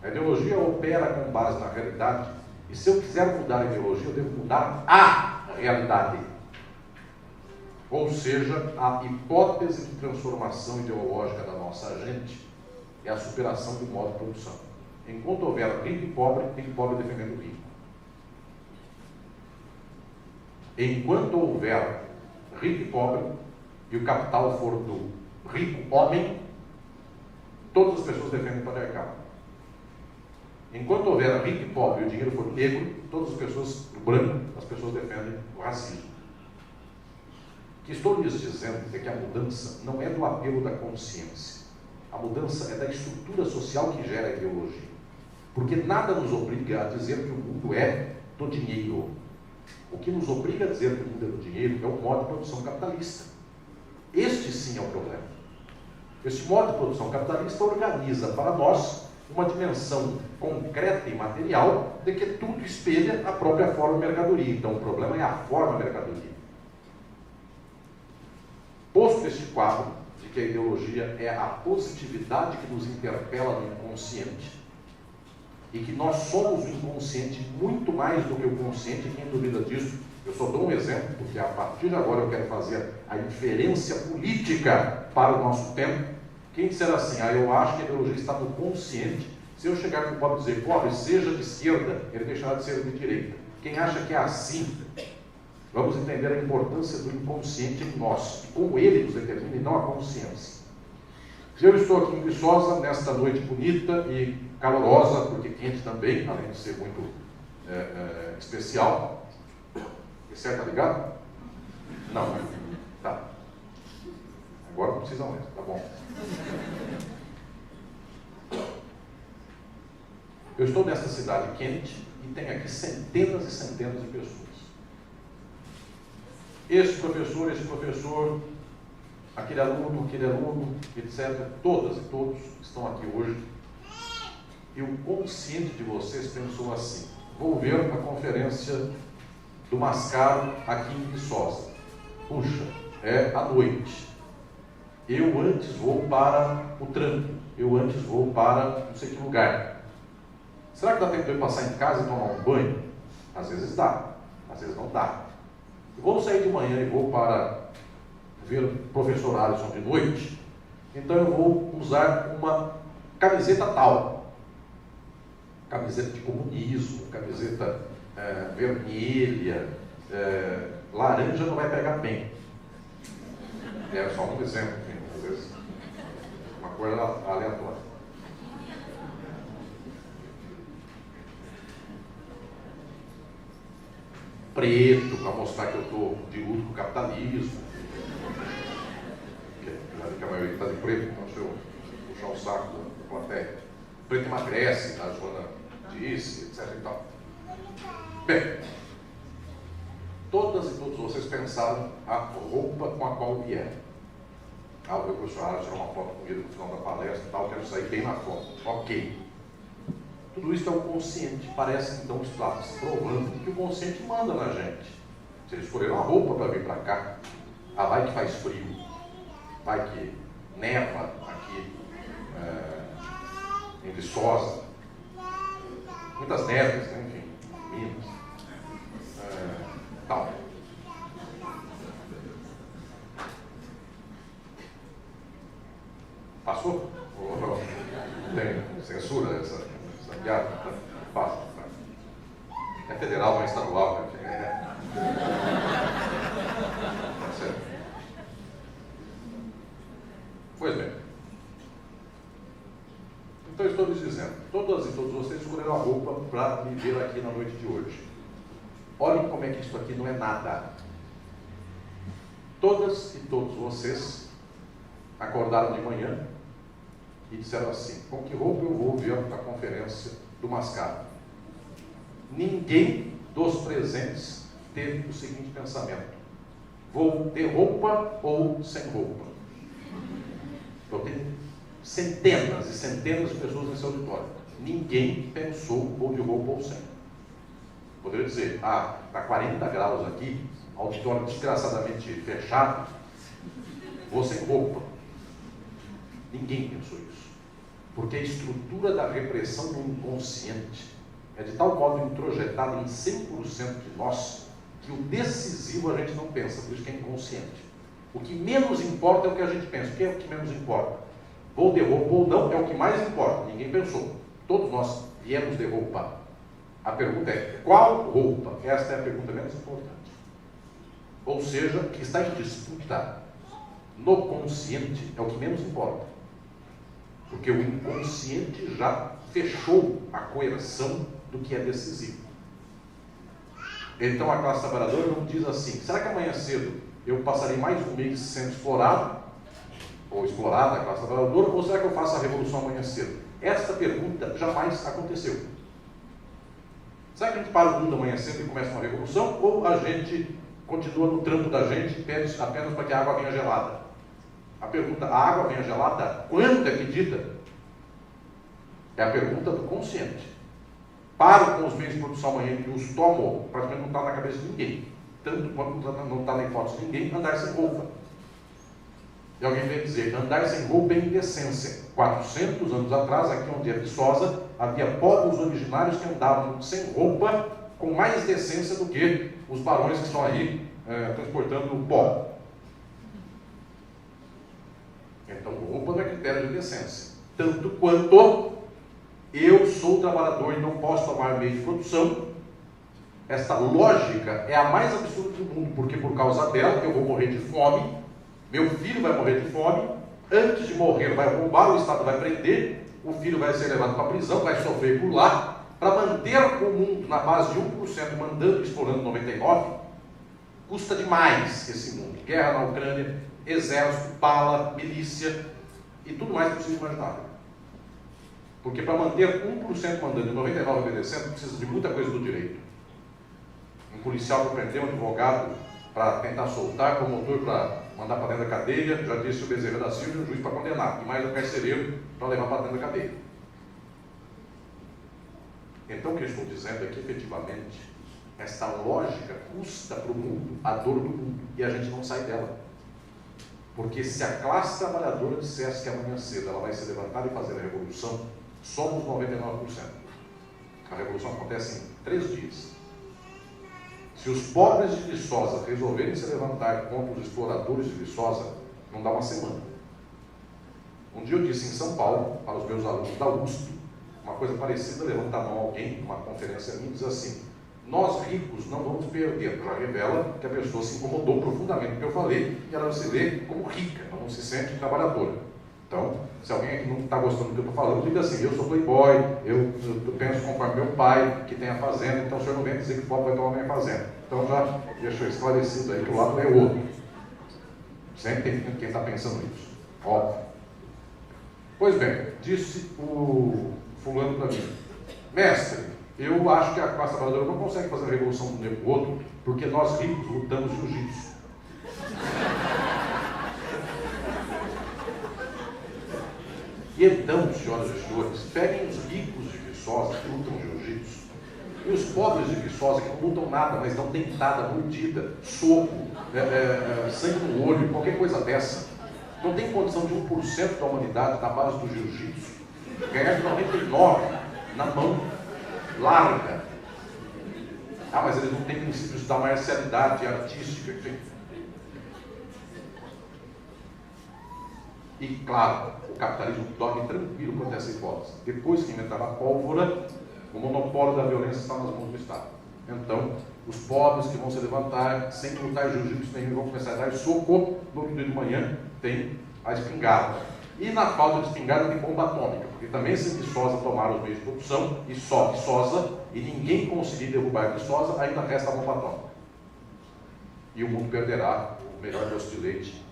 A ideologia opera com base na realidade, e se eu quiser mudar a ideologia, eu devo mudar a realidade. Ou seja, a hipótese de transformação ideológica da nossa gente é a superação do modo de produção. Enquanto houver rico e pobre, tem pobre defendendo o rico. Enquanto houver rico e pobre, e o capital for do rico homem, todas as pessoas defendem o patriarcado. Enquanto houver rico e pobre e o dinheiro for negro, todas as pessoas, o branco, as pessoas defendem o racismo. O que estou lhes dizendo é que a mudança não é do apelo da consciência. A mudança é da estrutura social que gera a ideologia. Porque nada nos obriga a dizer que o mundo é do dinheiro. O que nos obriga a dizer que o mundo é do dinheiro é o modo de produção capitalista. Este sim é o problema. Este modo de produção capitalista organiza para nós uma dimensão concreta e material de que tudo espelha a própria forma mercadoria. Então o problema é a forma mercadoria. Posto este quadro de que a ideologia é a positividade que nos interpela no inconsciente e que nós somos o inconsciente muito mais do que o consciente, quem duvida disso, eu só dou um exemplo, porque a partir de agora eu quero fazer a inferência política para o nosso tempo. Quem disser assim, eu acho que a ideologia está no consciente, se eu chegar com o pobre e dizer, pobre, seja de esquerda, ele deixará de ser de direita. Quem acha que é assim, vamos entender a importância do inconsciente em nós, e como ele nos determina e não a consciência. Eu estou aqui em Viçosa, nesta noite bonita e calorosa, porque quente também, além de ser muito especial. Esse está ligado? Não, tá. Agora não precisa mais, tá bom. Eu estou nessa cidade quente e tem aqui centenas e centenas de pessoas. Esse professor, aquele aluno, etc. Todas e todos estão aqui hoje. E o consciente de vocês pensou assim, vou ver a conferência do Mascaro aqui em Viçosa. Puxa, é à noite. Eu antes vou para o trampo. Eu antes vou para não sei que lugar. Será que dá tempo de eu passar em casa e tomar um banho? Às vezes dá, às vezes não dá. Eu vou sair de manhã e vou para ver o professor Alisson de noite, então eu vou usar uma camiseta tal. Camiseta de comunismo, camiseta vermelha, laranja não vai pegar bem. É só um exemplo, às vezes uma cor aleatória. Preto, para mostrar que eu estou de luto com o capitalismo. Já vi que a maioria está de preto, então deixa eu puxar o saco da plateia. Preto emagrece, a Joana disse, etc. e tal. Bem, todas e todos vocês pensaram a roupa com a qual vieram. O professor tirar uma foto comigo no final da palestra e tal, quero sair bem na foto. Ok. Tudo isso é o consciente. Parece que então está se provando que o consciente manda na gente. Se eles escolheram a roupa para vir para cá, vai que faz frio, vai que neva aqui em Viçosa, muitas neves, né? Enfim, Minas, tal. Passou? Tem censura essa piada? Passa. É federal, não é estadual. Tá certo. Pois bem. Então estou lhes dizendo, todas e todos vocês escolheram a roupa para me ver aqui na noite de hoje. Olhem como é que isso aqui não é nada. Todas e todos vocês acordaram de manhã e disseram assim, com que roupa eu vou ver a conferência do Mascaro? Ninguém dos presentes teve o seguinte pensamento, vou ter roupa ou sem roupa? Eu tenho centenas e centenas de pessoas nesse auditório. Ninguém pensou vou de roupa ou sem. Poderia dizer, está 40 graus aqui, auditório desgraçadamente fechado, vou sem roupa. Ninguém pensou isso. Porque a estrutura da repressão do inconsciente é de tal modo introjetada em 100% de nós que o decisivo a gente não pensa, por isso que é inconsciente. O que menos importa é o que a gente pensa. O que é o que menos importa? Vou de roupa ou não é o que mais importa. Ninguém pensou. Todos nós viemos de roupa. A pergunta é, qual roupa? Esta é a pergunta menos importante. Ou seja, o que está em disputa no consciente é o que menos importa. Porque o inconsciente já fechou a coerção do que é decisivo. Então a classe trabalhadora não diz assim, será que amanhã cedo eu passarei mais um mês sendo explorado, ou explorada a classe trabalhadora, ou será que eu faço a revolução amanhã cedo? Esta pergunta jamais aconteceu. Será que a gente para o mundo amanhã cedo e começa uma revolução, ou a gente continua no trampo da gente e pede apenas para que a água venha gelada? A pergunta, a água venha gelada, quando é pedida? É a pergunta do consciente. Paro com os meios de produção amanhã e os tomo, praticamente não está na cabeça de ninguém. Tanto quanto não está na hipótese de ninguém, andar sem roupa. E alguém vem dizer, andar sem roupa é indecência. 400 anos atrás, aqui onde é Viçosa, havia povos originários que andavam sem roupa com mais decência do que os barões que estão aí transportando pó. Então, roupa não é critério de decência. Tanto quanto eu sou trabalhador e não posso tomar meio de produção, esta lógica é a mais absurda do mundo, porque por causa dela eu vou morrer de fome, meu filho vai morrer de fome, antes de morrer vai roubar, o Estado vai prender, o filho vai ser levado para a prisão, vai sofrer por lá, para manter o mundo na base de 1%, mandando e explorando 99%, custa demais esse mundo. Guerra na Ucrânia, exército, bala, milícia e tudo mais possível imaginável. Porque para manter 1% mandando e 99% obedecendo, precisa de muita coisa do direito. Um policial para prender um advogado para tentar soltar, promotor para mandar para dentro da cadeia, já disse o Bezerra da Silva, e um juiz para condenar, e mais um carcereiro para levar para dentro da cadeia. Então o que eu estou dizendo é que efetivamente esta lógica custa para o mundo a dor do mundo, e a gente não sai dela. Porque se a classe trabalhadora dissesse que amanhã cedo ela vai se levantar e fazer a revolução, somos 99%. A revolução acontece em 3 dias. Se os pobres de Viçosa resolverem se levantar contra os exploradores de Viçosa, não dá uma semana. Um dia eu disse em São Paulo, para os meus alunos da USP, uma coisa parecida, levanta a mão alguém, numa conferência minha, diz assim, nós ricos não vamos perder. Já revela que a pessoa se incomodou profundamente com o que eu falei e ela se vê como rica, ela não se sente trabalhadora. Então, se alguém aqui não está gostando do que eu estou falando, diga assim, eu sou playboy, eu penso conforme meu pai, que tem a fazenda, então o senhor não vem dizer que o pobre vai tomar minha fazenda. Então já deixou esclarecido aí que o lado é outro. Sempre tem quem está pensando isso. Óbvio. Pois bem, disse o fulano para mim, mestre, eu acho que a classe trabalhadora não consegue fazer a revolução de um dia para o outro, porque nós ricos lutamos jiu-jitsu. E então, senhoras e senhores, peguem os ricos de Viçosa que lutam jiu-jitsu e os pobres de Viçosa que não lutam nada, mas dão dentada, mordida, soco, sangue no olho, qualquer coisa dessa. Não tem condição de 1% da humanidade na base do jiu-jitsu ganhar de 99% na mão larga. Ah, mas eles não têm princípios da marcialidade artística, enfim. E, claro, o capitalismo dorme tranquilo quanto a essa hipótese. Depois que inventaram a pólvora, o monopólio da violência está nas mãos do Estado. Então, os pobres que vão se levantar sem lutar jiu-jitsu nenhum vão começar a dar soco, no outro dia de manhã tem a espingarda. E na falta de espingarda tem bomba atômica, porque também se Viçosa tomaram os meios de produção, e só Viçosa, e ninguém conseguir derrubar Viçosa, ainda resta a bomba atômica. E o mundo perderá o melhor doce de leite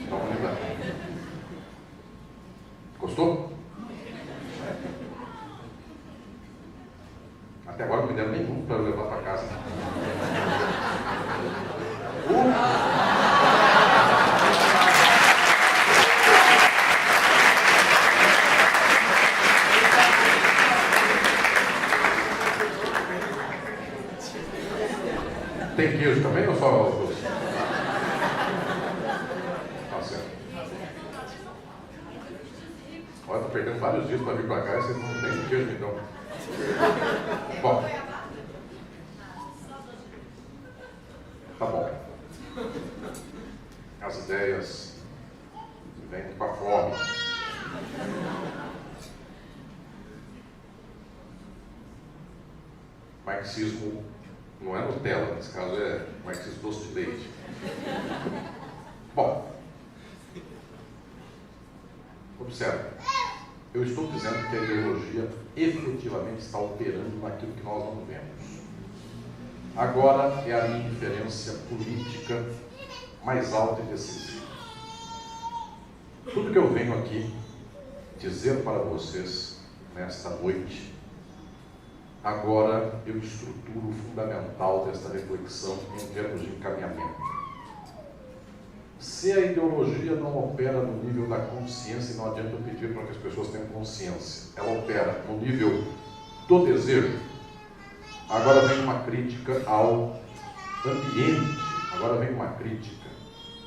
da humanidade. Gostou? Até agora não me deram nenhum para eu levar para casa. Tem queijo também ou só doce? Tá certo. Olha, estou perdendo vários dias para vir para cá e vocês não nem me queijo, então. Bom. Tá bom. As ideias vêm com a fome. Marxismo não é Nutella, nesse caso é marxismo doce de leite. Bom, observe, eu estou dizendo que a ideologia efetivamente está operando naquilo que nós não vemos. Agora é a minha inferência política mais alta e decisiva. Tudo que eu venho aqui dizer para vocês nesta noite, agora eu estruturo o fundamental desta reflexão em termos de encaminhamento. Se a ideologia não opera no nível da consciência, não adianta eu pedir para que as pessoas tenham consciência, ela opera no nível do desejo. Agora vem uma crítica ao ambiente, agora vem uma crítica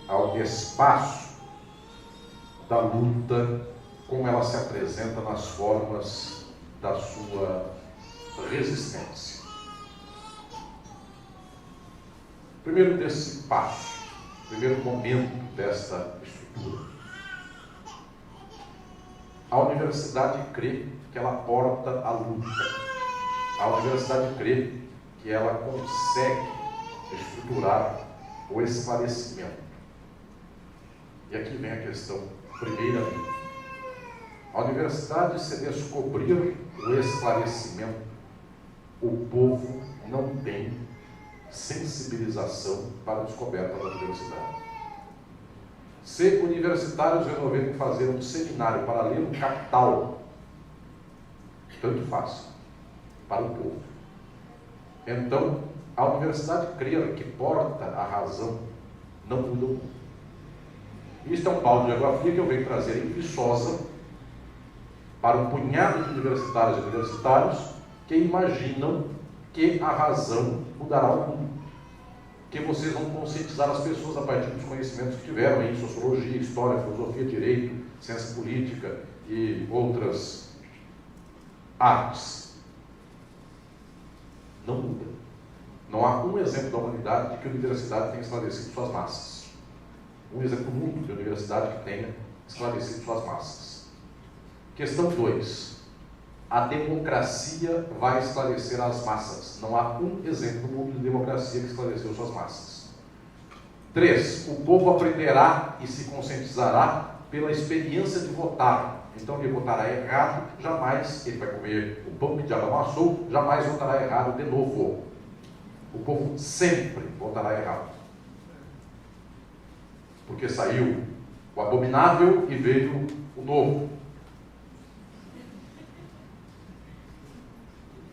ao espaço da luta, como ela se apresenta nas formas da sua resistência. Primeiro desse passo, primeiro momento desta estrutura. A universidade crê que ela porta a luta. A universidade crê que ela consegue estruturar o esclarecimento. E aqui vem a questão primeira. A universidade, se descobrir o esclarecimento, o povo não tem sensibilização para a descoberta da universidade. Se universitários resolverem fazer um seminário para ler o Capital, tanto faz para o povo. Então, a universidade crer que porta a razão não muda o mundo. Isto é um balde de geografia que eu venho trazer em Viçosa para um punhado de universitários e universitários que imaginam que a razão mudará o mundo, que vocês vão conscientizar as pessoas a partir dos conhecimentos que tiveram em sociologia, história, filosofia, direito, ciência política e outras artes. Não muda. Não há um exemplo da humanidade de que a universidade tenha esclarecido suas massas. Um exemplo único de universidade que tenha esclarecido suas massas. Questão 2. A democracia vai esclarecer as massas. Não há um exemplo no mundo de democracia que esclareceu suas massas. 3. O povo aprenderá e se conscientizará pela experiência de votar. Então ele votará errado, jamais, ele vai comer o pão que o diabo amassou, jamais votará errado de novo. O povo sempre votará errado. Porque saiu o abominável e veio o novo.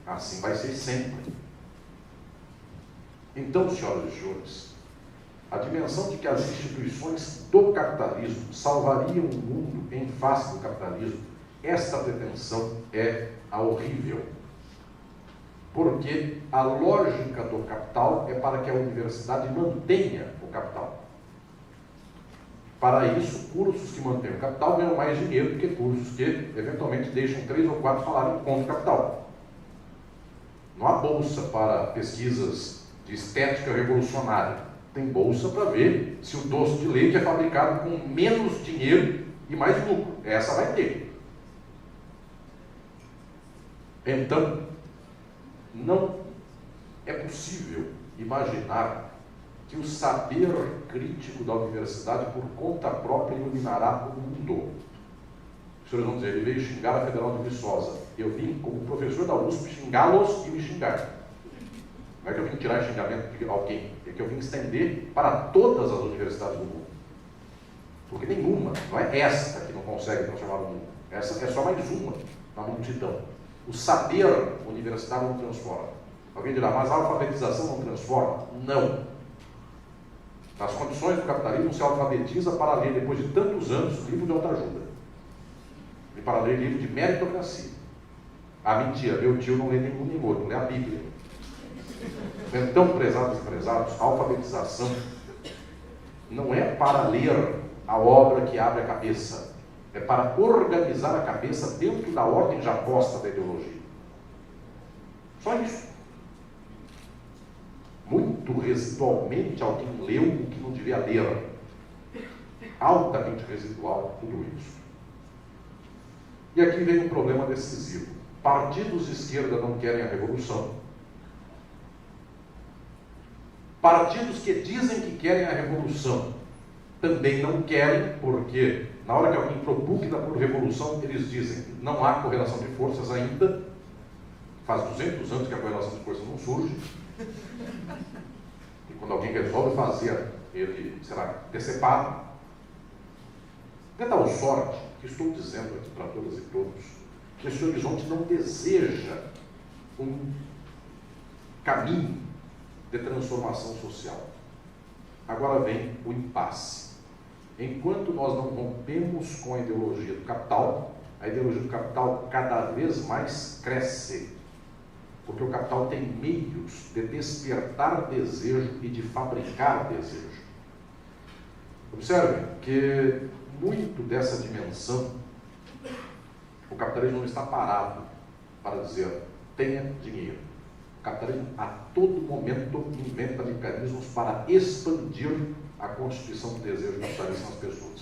Assim vai ser sempre. Então, senhoras e senhores, a dimensão de que as instituições do capitalismo salvariam o mundo em face do capitalismo, esta pretensão é a horrível. Porque a lógica do capital é para que a universidade mantenha o capital. Para isso, cursos que mantêm o capital ganham mais dinheiro do que cursos que, eventualmente, deixam 3 ou 4 falarem contra o capital. Não há bolsa para pesquisas de estética revolucionária. Tem bolsa para ver se o doce de leite é fabricado com menos dinheiro e mais lucro. Essa vai ter. Então, não é possível imaginar que o saber crítico da universidade, por conta própria, iluminará o mundo. Os senhores vão dizer, ele veio xingar a Federal de Viçosa. Eu vim, como professor da USP, xingá-los e me xingar. Não é que eu vim tirar xingamento de alguém, é que eu vim estender para todas as universidades do mundo. Porque nenhuma, não é esta que não consegue transformar o mundo. Essa é só mais uma na multidão. O saber universitário não transforma. Alguém dirá, mas a alfabetização não transforma? Não. Nas condições do capitalismo se alfabetiza para ler, depois de tantos anos, livro de autoajuda. E para ler livro de meritocracia. Ah, mentira, meu tio não lê nenhum nem outro, lê a Bíblia. Então, prezados e prezados, a alfabetização não é para ler a obra que abre a cabeça. É para organizar a cabeça dentro da ordem já posta da ideologia. Só isso. Muito residualmente alguém leu o que não devia ler. Altamente residual tudo isso. E aqui vem um problema decisivo. Partidos de esquerda não querem a revolução. Partidos que dizem que querem a revolução também não querem, porque na hora que alguém propugna por revolução, eles dizem que não há correlação de forças ainda. Faz 200 anos que a correlação de forças não surge. E quando alguém resolve fazer, ele será decepado. De tal sorte que estou dizendo aqui para todas e todos que esse horizonte não deseja um caminho de transformação social. Agora vem o impasse. Enquanto nós não rompemos com a ideologia do capital, a ideologia do capital cada vez mais cresce. Porque o capital tem meios de despertar desejo e de fabricar desejo. Observe que muito dessa dimensão, o capitalismo não está parado para dizer tenha dinheiro. O capitalismo a todo momento inventa mecanismos para expandir a constituição do desejo capitalista nas pessoas.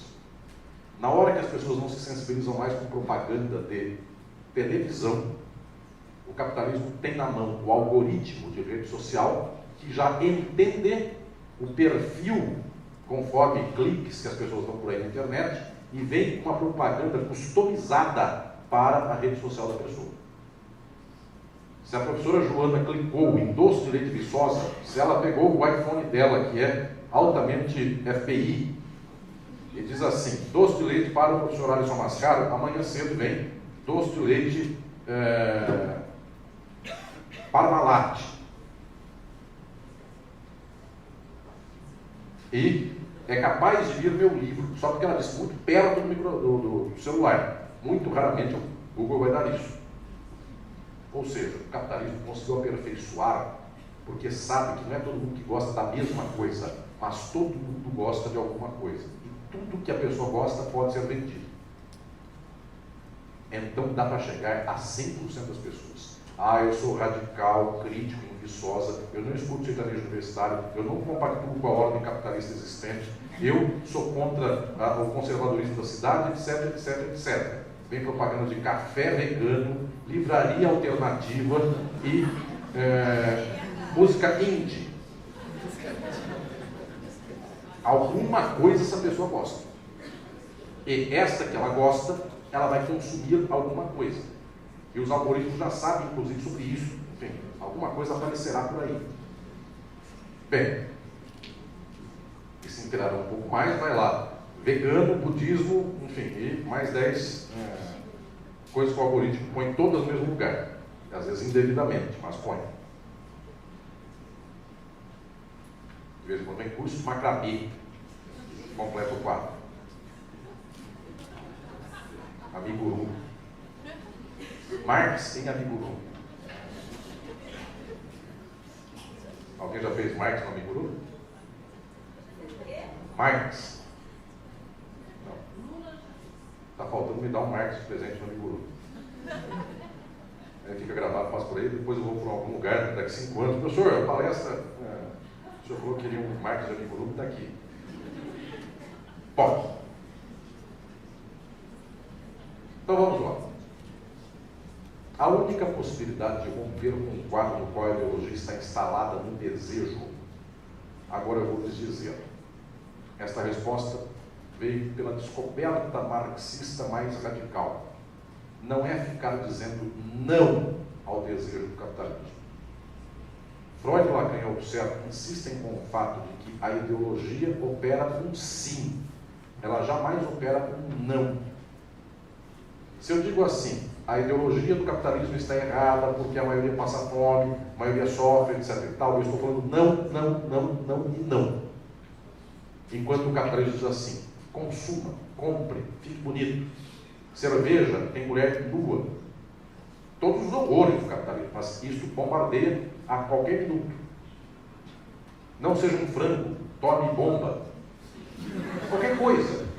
Na hora que as pessoas não se sensibilizam mais com propaganda de televisão, o capitalismo tem na mão o algoritmo de rede social que já entende o perfil conforme cliques que as pessoas dão por aí na internet e vem com uma propaganda customizada para a rede social da pessoa. Se a professora Joana clicou em doce de leite Viçosa, se ela pegou o iPhone dela, que é altamente FPI, e diz assim, doce de leite para o professor Alisson Mascaro, amanhã cedo vem doce de leite Parmalat. E é capaz de vir meu livro, só porque ela disse muito perto do celular. Muito raramente o Google vai dar isso. Ou seja, o capitalismo conseguiu aperfeiçoar, porque sabe que não é todo mundo que gosta da mesma coisa, mas todo mundo gosta de alguma coisa. E tudo que a pessoa gosta pode ser vendido. Então dá para chegar a 100% das pessoas. Ah, eu sou radical, crítico em Viçosa, eu não escuto sertanejo universitário, eu não compactuo com a ordem capitalista existente, eu sou contra o conservadorismo da cidade, etc, etc, etc. Vem propaganda de café vegano, livraria alternativa e música indie. Alguma coisa essa pessoa gosta. E esta que ela gosta, ela vai consumir alguma coisa. E os algoritmos já sabem, inclusive, sobre isso. Enfim, alguma coisa aparecerá por aí. Bem, e se interar um pouco mais, vai lá. Vegano, budismo, enfim, e mais 10 coisas que o algoritmo põe todas no mesmo lugar. Às vezes indevidamente, mas põe. De vez em quando vem curso de macramê, completo o quadro. Amiguru. Marx em Amiguru. Alguém já fez Marx no Amiguru? Marx. Não. Está faltando me dar um Marx de presente no Amiguru. Aí fica gravado, passo por aí, depois eu vou para algum lugar daqui a 5 anos. Professor, a palestra, o senhor falou que queria um Marx de Amiguru, está aqui. Bom. Então vamos lá. A única possibilidade de romper com o quadro no qual a ideologia está instalada no desejo, agora eu vou lhes dizer. Esta resposta veio pela descoberta marxista mais radical. Não é ficar dizendo não ao desejo do capitalismo. Freud e Lacan, observam, insistem com o fato de que a ideologia opera com sim. Ela jamais opera com não. Se eu digo assim, a ideologia do capitalismo está errada porque a maioria passa fome, a maioria sofre, etc. e tal, eu estou falando não e não. Enquanto o capitalismo diz assim, consuma, compre, fique bonito. Cerveja tem mulher nua. Todos os horrores do capitalismo, mas isso bombardeia a qualquer minuto. Não seja um frango, tome bomba. Qualquer coisa.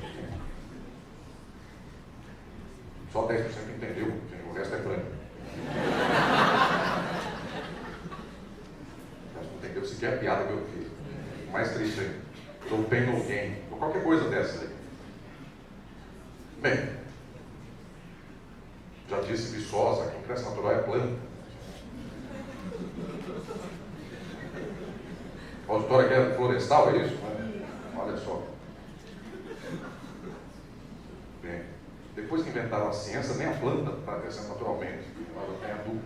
Só 10% entendeu, o resto é branco. Não entendeu sequer a piada que eu fiz. Mais triste ainda. Do pain no gain. Ou qualquer coisa dessa aí. Bem, já disse Viçosa, quem cresce natural é planta. O auditório aqui é florestal, é isso? Olha só. Bem, depois que inventaram a ciência, nem a planta está crescendo naturalmente. Ela tem adubo.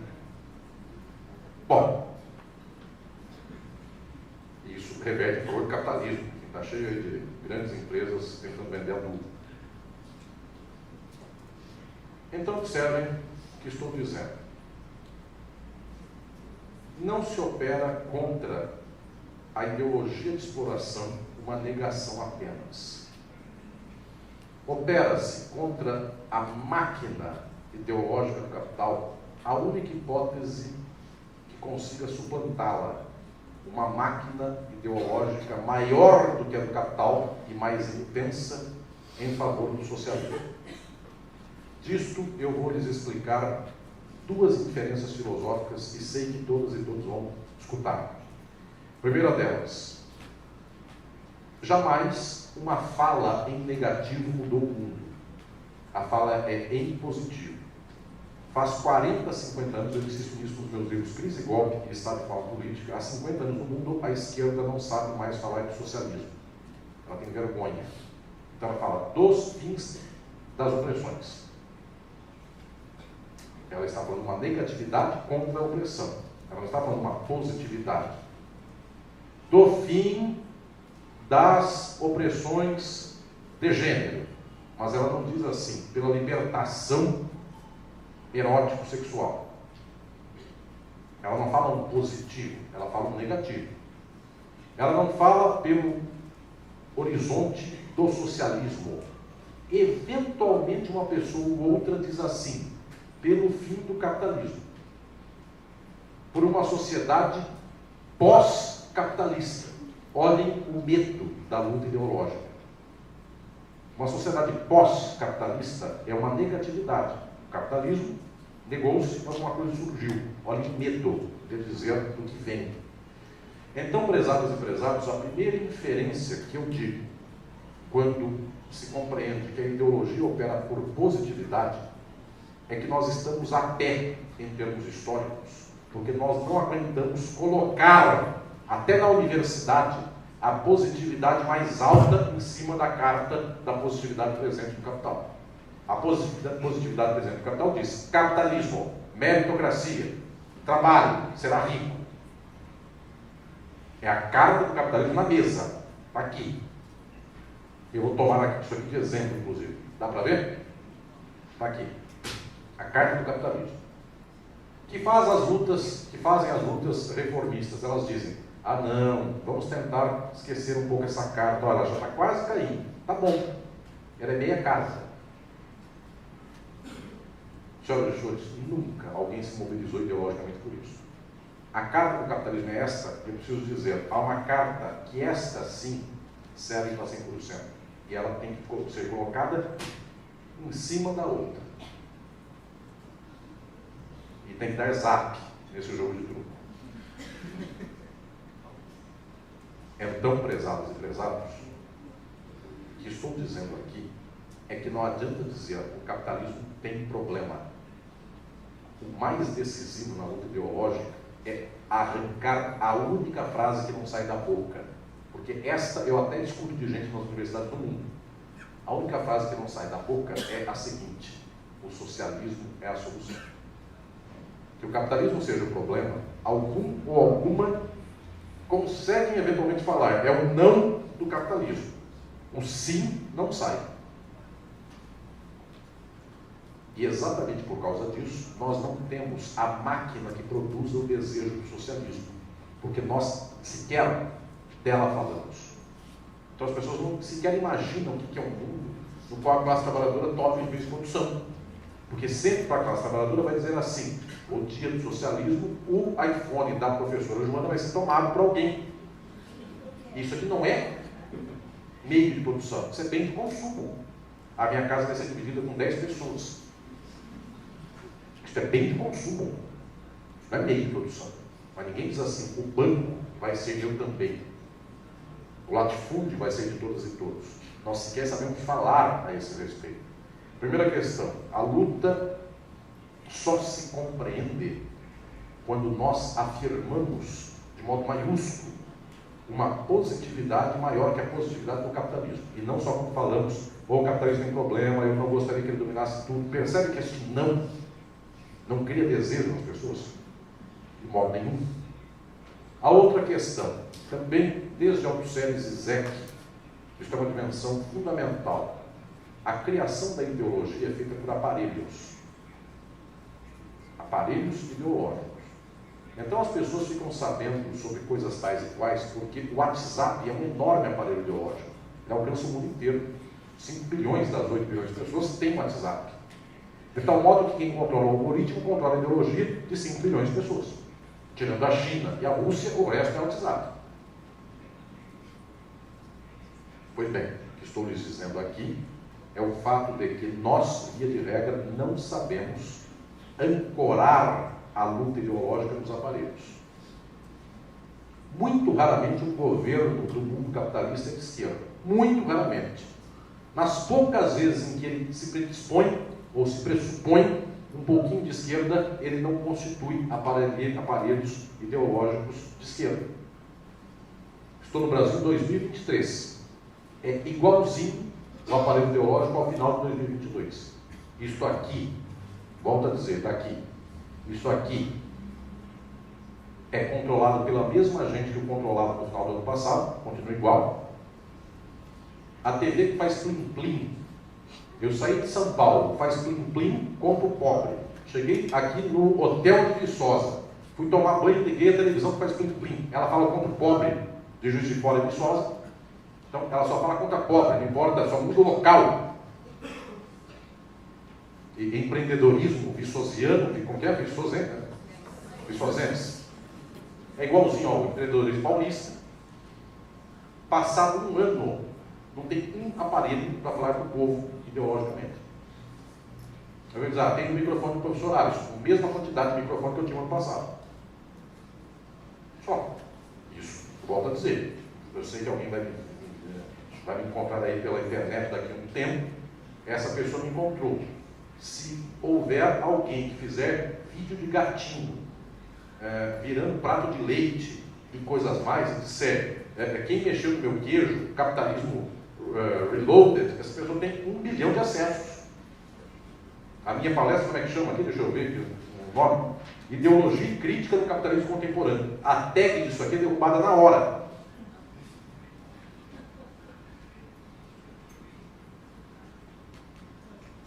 Bom, isso reverte para o capitalismo, que está cheio de grandes empresas tentando vender adubo. Então, observem o que estou dizendo. Não se opera contra a ideologia de exploração, uma negação apenas. Opera-se contra a máquina ideológica do capital, a única hipótese que consiga suplantá-la. Uma máquina ideológica maior do que a do capital e mais intensa em favor do socialismo. Disto eu vou lhes explicar duas diferenças filosóficas que sei que todas e todos vão escutar. Primeira delas, jamais uma fala em negativo mudou o mundo. A fala é em positivo. Faz 40, 50 anos, eu insisto nisso nos meus livros Crise e Golpe e Estado de Forma Política. Há 50 anos no mundo, a esquerda não sabe mais falar de socialismo. Ela tem vergonha. Então ela fala dos fins das opressões. Ela está falando uma negatividade contra a opressão. Ela não está falando uma positividade. Do fim das opressões de gênero. Mas ela não diz assim, pela libertação erótico-sexual. Ela não fala um positivo, ela fala um negativo. Ela não fala pelo horizonte do socialismo. Eventualmente uma pessoa ou outra diz assim, pelo fim do capitalismo, por uma sociedade pós-capitalista. Olhem o medo da luta ideológica. Uma sociedade pós-capitalista é uma negatividade. O capitalismo negou-se, mas uma coisa surgiu. Olhem o medo de dizer do que vem. Então, prezados e prezados, a primeira inferência que eu digo, quando se compreende que a ideologia opera por positividade, é que nós estamos a pé em termos históricos, porque nós não aguentamos colocar, até na universidade, a positividade mais alta em cima da carta da positividade presente no capital. A positividade presente no capital diz capitalismo, meritocracia, trabalho, será rico. É a carta do capitalismo na mesa, está aqui. Eu vou tomar isso aqui de exemplo, inclusive. Dá para ver? Está aqui. A carta do capitalismo. Que fazem as lutas reformistas. Elas dizem, ah não, vamos tentar esquecer um pouco essa carta. Olha, ela já está quase caindo. Tá bom. Ela é meia casa. Senhoras e senhores, nunca alguém se mobilizou ideologicamente por isso. A carta do capitalismo é esta, eu preciso dizer, há uma carta que esta sim serve para 100%. E ela tem que ser colocada em cima da outra. E tem que dar zap nesse jogo de truco. Então, prezados e prezados, o que estou dizendo aqui é que não adianta dizer que o capitalismo tem problema. O mais decisivo na luta ideológica é arrancar a única frase que não sai da boca. Porque esta eu até escuto de gente nas universidades do mundo. A única frase que não sai da boca é a seguinte: o socialismo é a solução. Que o capitalismo seja o problema, algum ou alguma conseguem eventualmente falar. É o não do capitalismo. O sim não sai. E exatamente por causa disso, nós não temos a máquina que produza o desejo do socialismo. Porque nós sequer dela falamos. Então as pessoas não sequer imaginam o que é um mundo no qual a classe trabalhadora tome os meios de produção. Porque sempre para a classe trabalhadora vai dizer assim, o dia do socialismo, o iPhone da professora Joana vai ser tomado por alguém. Isso aqui não é meio de produção, isso é bem de consumo. A minha casa vai ser dividida com 10 pessoas. Isso é bem de consumo, isso não é meio de produção. Mas ninguém diz assim, o banco vai ser meu também. O latifúndio vai ser de todas e todos. Nós sequer sabemos falar a esse respeito. Primeira questão, a luta só se compreende quando nós afirmamos, de modo maiúsculo, uma positividade maior que a positividade do capitalismo. E não só quando falamos, o capitalismo tem problema, eu não gostaria que ele dominasse tudo. Percebe que este não cria desejo nas pessoas? De modo nenhum. A outra questão, também desde Althusser e Zizek, isso é uma dimensão fundamental. A criação da ideologia é feita por aparelhos ideológicos. Então as pessoas ficam sabendo sobre coisas tais e quais porque o WhatsApp é um enorme aparelho ideológico. Ele alcança o mundo inteiro. 5 bilhões das 8 bilhões de pessoas têm WhatsApp. De tal modo que quem controla o algoritmo controla a ideologia de 5 bilhões de pessoas. Tirando a China e a Rússia, o resto é WhatsApp. Pois bem, o que estou lhes dizendo aqui é o fato de que nós, via de regra, não sabemos ancorar a luta ideológica nos aparelhos. Muito raramente um governo do mundo capitalista é de esquerda. Muito raramente. Nas poucas vezes em que ele se predispõe ou se pressupõe um pouquinho de esquerda, ele não constitui aparelhos ideológicos de esquerda. Estou no Brasil em 2023. É igualzinho o aparelho ideológico ao final de 2022. Isto aqui, volto a dizer, está aqui. Isso aqui é controlado pela mesma gente que o controlava no final do ano passado, continua igual. A TV que faz plim-plim. Eu saí de São Paulo, faz plim-plim contra o pobre. Cheguei aqui no hotel de Viçosa. Fui tomar banho, liguei a televisão que faz plim-plim. Ela fala contra o pobre de Juiz de Fora e Viçosa. Então, ela só fala contra pobre, não importa, só muda o local. E empreendedorismo viçosiano, como que é? Viçosense. É igualzinho ao empreendedorismo paulista. Passado um ano, não tem um aparelho para falar com o povo ideologicamente. Eu vou dizer, tem o microfone do professor Alisson, a mesma quantidade de microfone que eu tinha no ano passado. Só. Isso, volto a dizer. Eu sei que alguém vai me encontrar aí pela internet daqui a um tempo. Essa pessoa me encontrou. Se houver alguém que fizer vídeo de gatinho, virando prato de leite e coisas mais, disser, quem mexeu no meu queijo, capitalismo reloaded, essa pessoa tem 1 bilhão de acessos. A minha palestra, como é que chama aqui? Deixa eu ver aqui o nome. Ideologia e crítica do capitalismo contemporâneo. A tag disso aqui é derrubada na hora.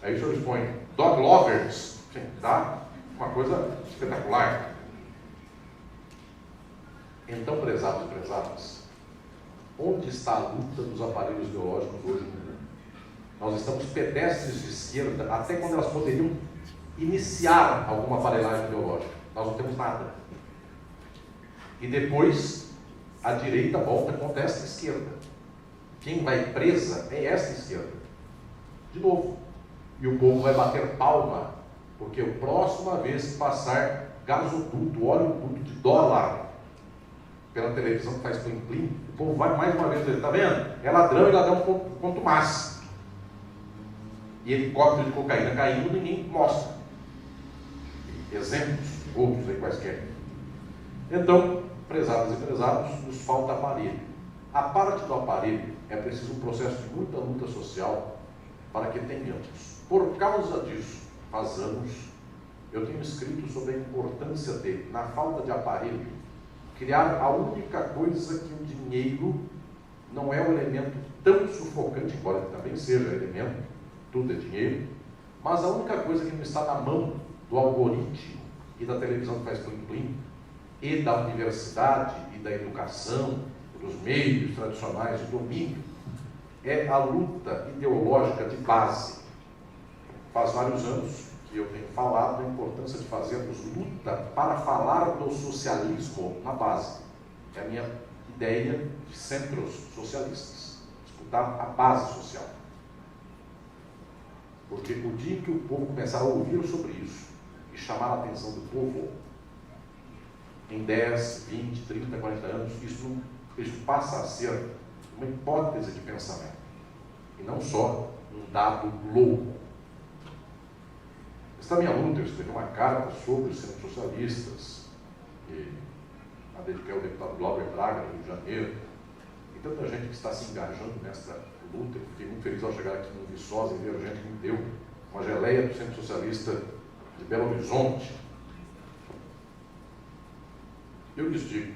Aí o senhor expõe dog lovers, tá? Uma coisa espetacular. Então, prezados e prezadas, onde está a luta dos aparelhos ideológicos hoje no mundo? Nós estamos pedestres de esquerda, até quando elas poderiam iniciar alguma aparelhagem ideológica. Nós não temos nada. E depois, a direita volta contra esta esquerda. Quem vai presa é esta esquerda. De novo. E o povo vai bater palma, porque a próxima vez que passar gasoduto, oleoduto de dólar pela televisão que faz plim-plim, o povo vai mais uma vez dizer, está vendo? É ladrão e ladrão contumaz. E helicóptero de cocaína caindo, ninguém mostra. Exemplos, outros aí quaisquer. Então, prezadas e prezados, nos falta aparelho. A parte do aparelho é preciso um processo de muita luta social para que tenhamos. Por causa disso, faz anos, eu tenho escrito sobre a importância de, na falta de aparelho, criar a única coisa que o dinheiro não é um elemento tão sufocante, embora ele também seja elemento, tudo é dinheiro, mas a única coisa que não está na mão do algoritmo e da televisão que faz plim-plim, e da universidade e da educação, dos meios tradicionais de domínio, é a luta ideológica de base. Faz vários anos que eu tenho falado da importância de fazermos luta para falar do socialismo na base. É a minha ideia de centros socialistas. Disputar a base social. Porque o dia que o povo começar a ouvir sobre isso, e chamar a atenção do povo, em 10, 20, 30, 40 anos, isso passa a ser uma hipótese de pensamento, e não só um dado louco. Esta minha luta, eu escrevi uma carta sobre os centros socialistas, e a dediquei ao deputado Glauber Braga, do Rio de Janeiro, e tanta gente que está se engajando nesta luta. Eu fiquei muito feliz ao chegar aqui no Viçosa e ver gente que me deu uma geleia do Centro Socialista de Belo Horizonte. Eu lhes digo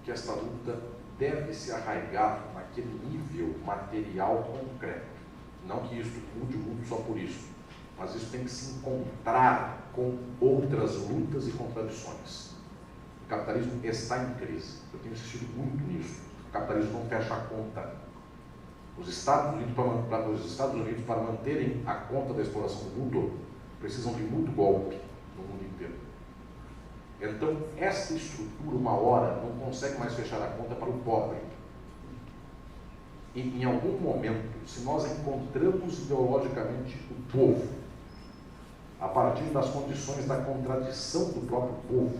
que esta luta deve se arraigar naquele nível material concreto. Não que isso mude o mundo só por isso, mas isso tem que se encontrar com outras lutas e contradições. O capitalismo está em crise. Eu tenho insistido muito nisso. O capitalismo não fecha a conta. Os Estados Unidos, para manterem a conta da exploração do mundo, precisam de muito golpe no mundo inteiro. Então, essa estrutura, uma hora, não consegue mais fechar a conta para o pobre. E, em algum momento, se nós encontramos ideologicamente o povo, a partir das condições da contradição do próprio povo,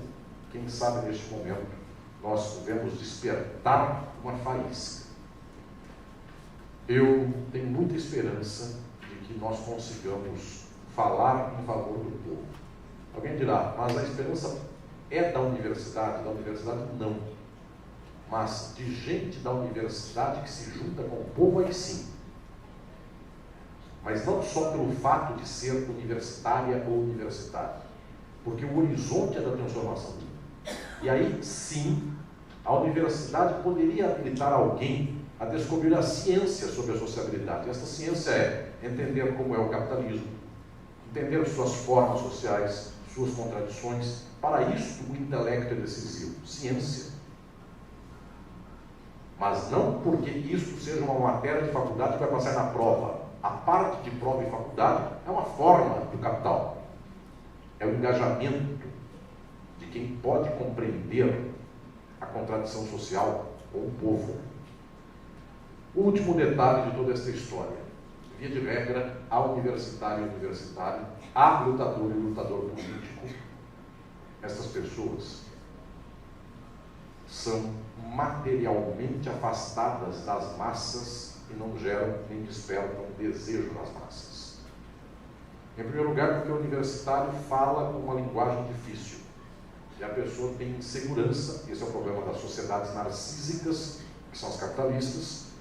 quem sabe neste momento nós devemos despertar uma faísca. Eu tenho muita esperança de que nós consigamos falar em favor do povo. Alguém dirá, mas a esperança é da universidade? Da universidade não. Mas de gente da universidade que se junta com o povo, aí sim. Mas não só pelo fato de ser universitária ou universitário, porque o horizonte é da transformação. E aí sim, a universidade poderia habilitar alguém a descobrir a ciência sobre a sociabilidade. Esta ciência é entender como é o capitalismo, entender suas formas sociais, suas contradições. Para isso o intelecto é decisivo, ciência. Mas não porque isso seja uma matéria de faculdade que vai passar na prova. A parte de prova e faculdade é uma forma do capital. É o engajamento de quem pode compreender a contradição social com o povo. O último detalhe de toda esta história. Via de regra, há universitário e universitário, há lutador e lutador político. Essas pessoas são materialmente afastadas das massas e não geram nem despertam desejo nas massas. Em primeiro lugar, porque o universitário fala com uma linguagem difícil. E a pessoa tem insegurança, esse é o problema das sociedades narcísicas, que são as capitalistas.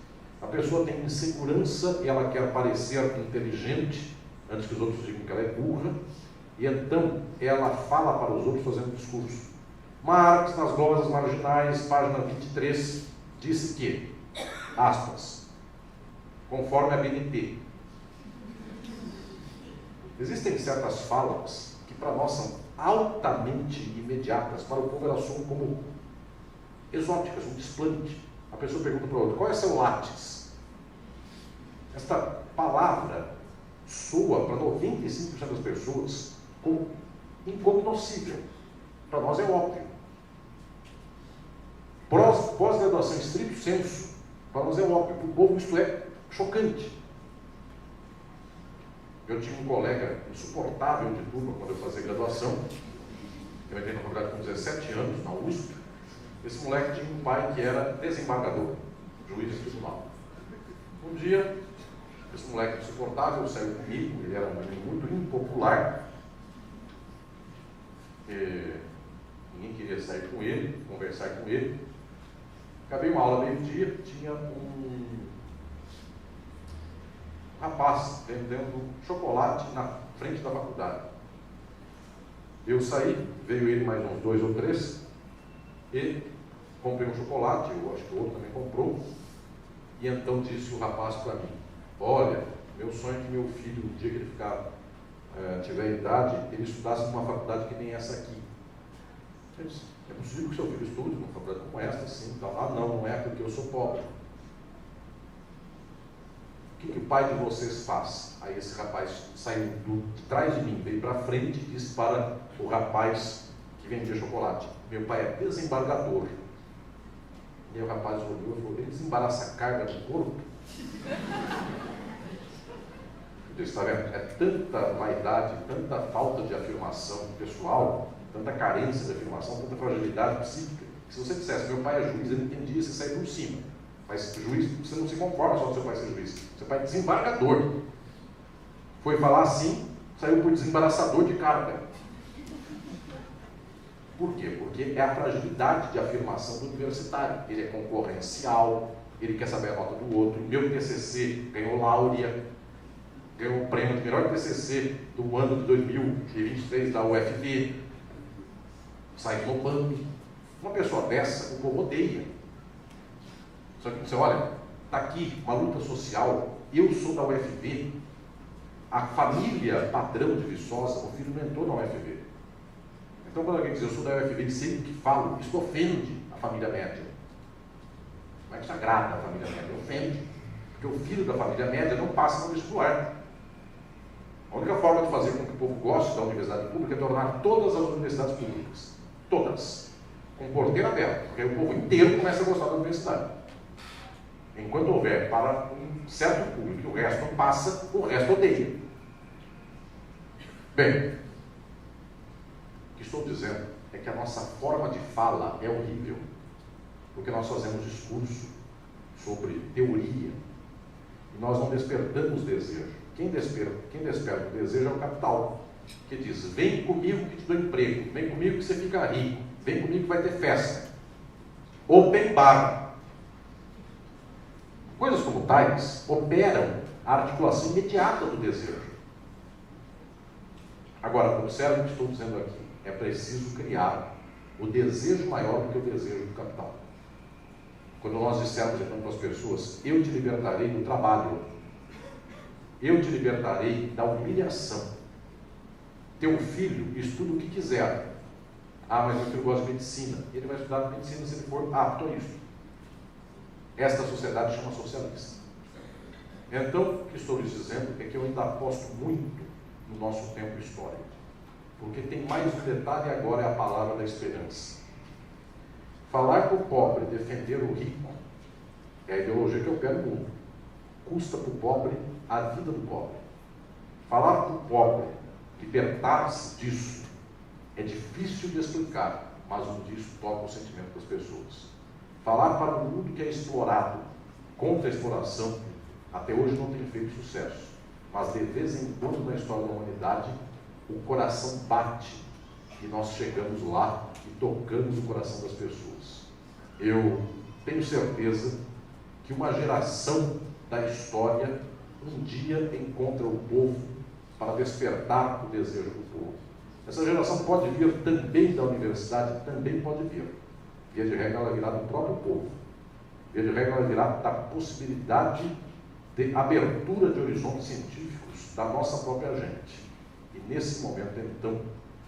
A pessoa tem insegurança e ela quer parecer inteligente, antes que os outros digam que ela é burra, e então ela fala para os outros fazendo discurso. Marx, nas Glórias Marginais, página 23, disse que, aspas, conforme a BNT, existem certas falas que para nós são altamente imediatas, para o povo elas são como exóticas, um desplante. A pessoa pergunta para o outro, qual é seu látis? Esta palavra soa para 95% das pessoas como incognoscível. Para nós é óbvio. Pós-graduação estricto sensu, para nós é óbvio. Para o povo isto é chocante. Eu tinha um colega insuportável de turma quando eu fazia graduação. Eu entrei na faculdade com 17 anos, na USP. Esse moleque tinha um pai que era desembargador, juiz de tribunal. Um dia, esse moleque insuportável saiu comigo, ele era um menino muito impopular. Ninguém queria sair com ele, conversar com ele. Acabei uma aula meio-dia, tinha um rapaz vendendo chocolate na frente da faculdade. Eu saí, veio ele mais uns 2 ou 3, e comprei um chocolate, eu acho que o outro também comprou, e então disse o rapaz para mim, olha, meu sonho é que meu filho, no dia que ele tiver idade, ele estudasse numa faculdade que nem essa aqui. Eu disse, é possível que seu filho estude numa faculdade como esta, sim. Então, não é porque eu sou pobre. O que o pai de vocês faz? Aí esse rapaz saiu de trás de mim, veio para frente e disse para o rapaz que vendia chocolate, meu pai é desembargador. E aí o rapaz olhou e falou, ele desembaraça a carga do corpo? Eu Está vendo? É tanta vaidade, tanta falta de afirmação pessoal, tanta carência de afirmação, tanta fragilidade psíquica, que se você dissesse, meu pai é juiz, ele entendia, você sair por cima. Mas juiz, você não se conforma só com seu pai ser juiz. Seu pai é desembargador. Foi falar assim, saiu por desembaraçador de carga. Por quê? Porque é a fragilidade de afirmação do universitário. Ele é concorrencial, ele quer saber a nota do outro. Meu TCC ganhou láurea, ganhou o prêmio de melhor TCC do ano de 2023 da UFV. Sai no PAMI. Uma pessoa dessa, o povo odeia. Só que você olha, está aqui uma luta social, eu sou da UFV, a família padrão de Viçosa, o filho não entrou na UFV. Então quando alguém diz eu sou da UFV, ele sempre que falo, isso ofende a família média. Não é que isso agrada a família média, ofende. Porque o filho da família média não passa no vestibular. A única forma de fazer com que o povo goste da universidade pública é tornar todas as universidades públicas. Todas. Com porteira aberta, porque o povo inteiro começa a gostar da universidade. Enquanto houver para um certo público e o resto não passa, o resto odeia. Bem, o que estou dizendo é que a nossa forma de fala é horrível, porque nós fazemos discurso sobre teoria e nós não despertamos desejo. Quem desperta o desejo é o capital, que diz, vem comigo que te dou emprego, vem comigo que você fica rico, vem comigo que vai ter festa. Open bar. Coisas como tais operam a articulação imediata do desejo. Agora, observe o que estou dizendo aqui. É preciso criar o desejo maior do que o desejo do capital. Quando nós dissermos então para as pessoas, eu te libertarei do trabalho, eu te libertarei da humilhação. Teu filho estuda o que quiser. Ah, mas meu filho gosta de medicina. Ele vai estudar medicina se ele for apto a isso. Esta sociedade chama socialista. Então, o que estou lhes dizendo é que eu ainda aposto muito no nosso tempo histórico. Porque tem mais um detalhe agora, é a palavra da esperança. Falar para o pobre, defender o rico, é a ideologia que opera no mundo. Custa para o pobre a vida do pobre. Falar para o pobre, libertar-se disso, é difícil de explicar, mas um disso toca o sentimento das pessoas. Falar para o mundo que é explorado, contra a exploração, até hoje não tem feito sucesso. Mas de vez em quando na história da humanidade, o coração bate e nós chegamos lá e tocamos o coração das pessoas. Eu tenho certeza que uma geração da história um dia encontra o povo para despertar o desejo do povo. Essa geração pode vir também da universidade, também pode vir. Via de regra, ela virá do próprio povo. Via de regra, ela virá da possibilidade de abertura de horizontes científicos da nossa própria gente. E nesse momento, então,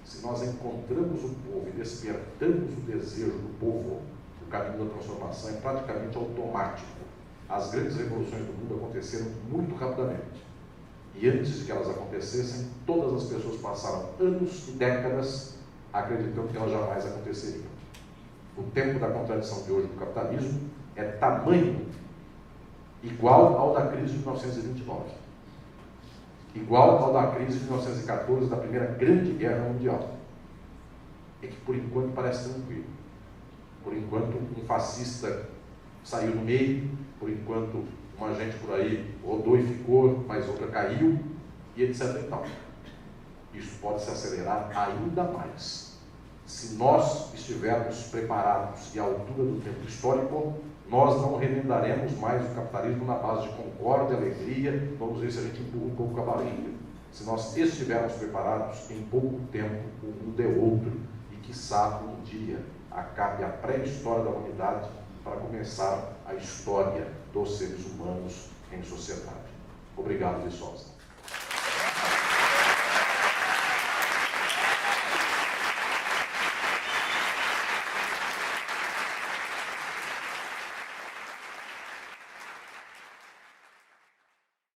se nós encontramos o povo e despertamos o desejo do povo, o caminho da transformação é praticamente automático. As grandes revoluções do mundo aconteceram muito rapidamente. E antes de que elas acontecessem, todas as pessoas passaram anos e décadas acreditando que elas jamais aconteceriam. O tempo da contradição de hoje do capitalismo é tamanho igual ao da crise de 1929, igual ao da crise de 1914, da Primeira Grande Guerra Mundial. É que por enquanto parece tranquilo. Por enquanto um fascista saiu no meio, por enquanto uma gente por aí rodou e ficou, mas outra caiu, e etc. e tal. Isso pode se acelerar ainda mais. Se nós estivermos preparados e à altura do tempo histórico, nós não remendaremos mais o capitalismo na base de concórdia, alegria, vamos ver se a gente empurra um pouco com a barriga. Se nós estivermos preparados, em pouco tempo o mundo é outro, e quiçá um dia acabe a pré-história da humanidade para começar a história dos seres humanos em sociedade. Obrigado, Viçosa.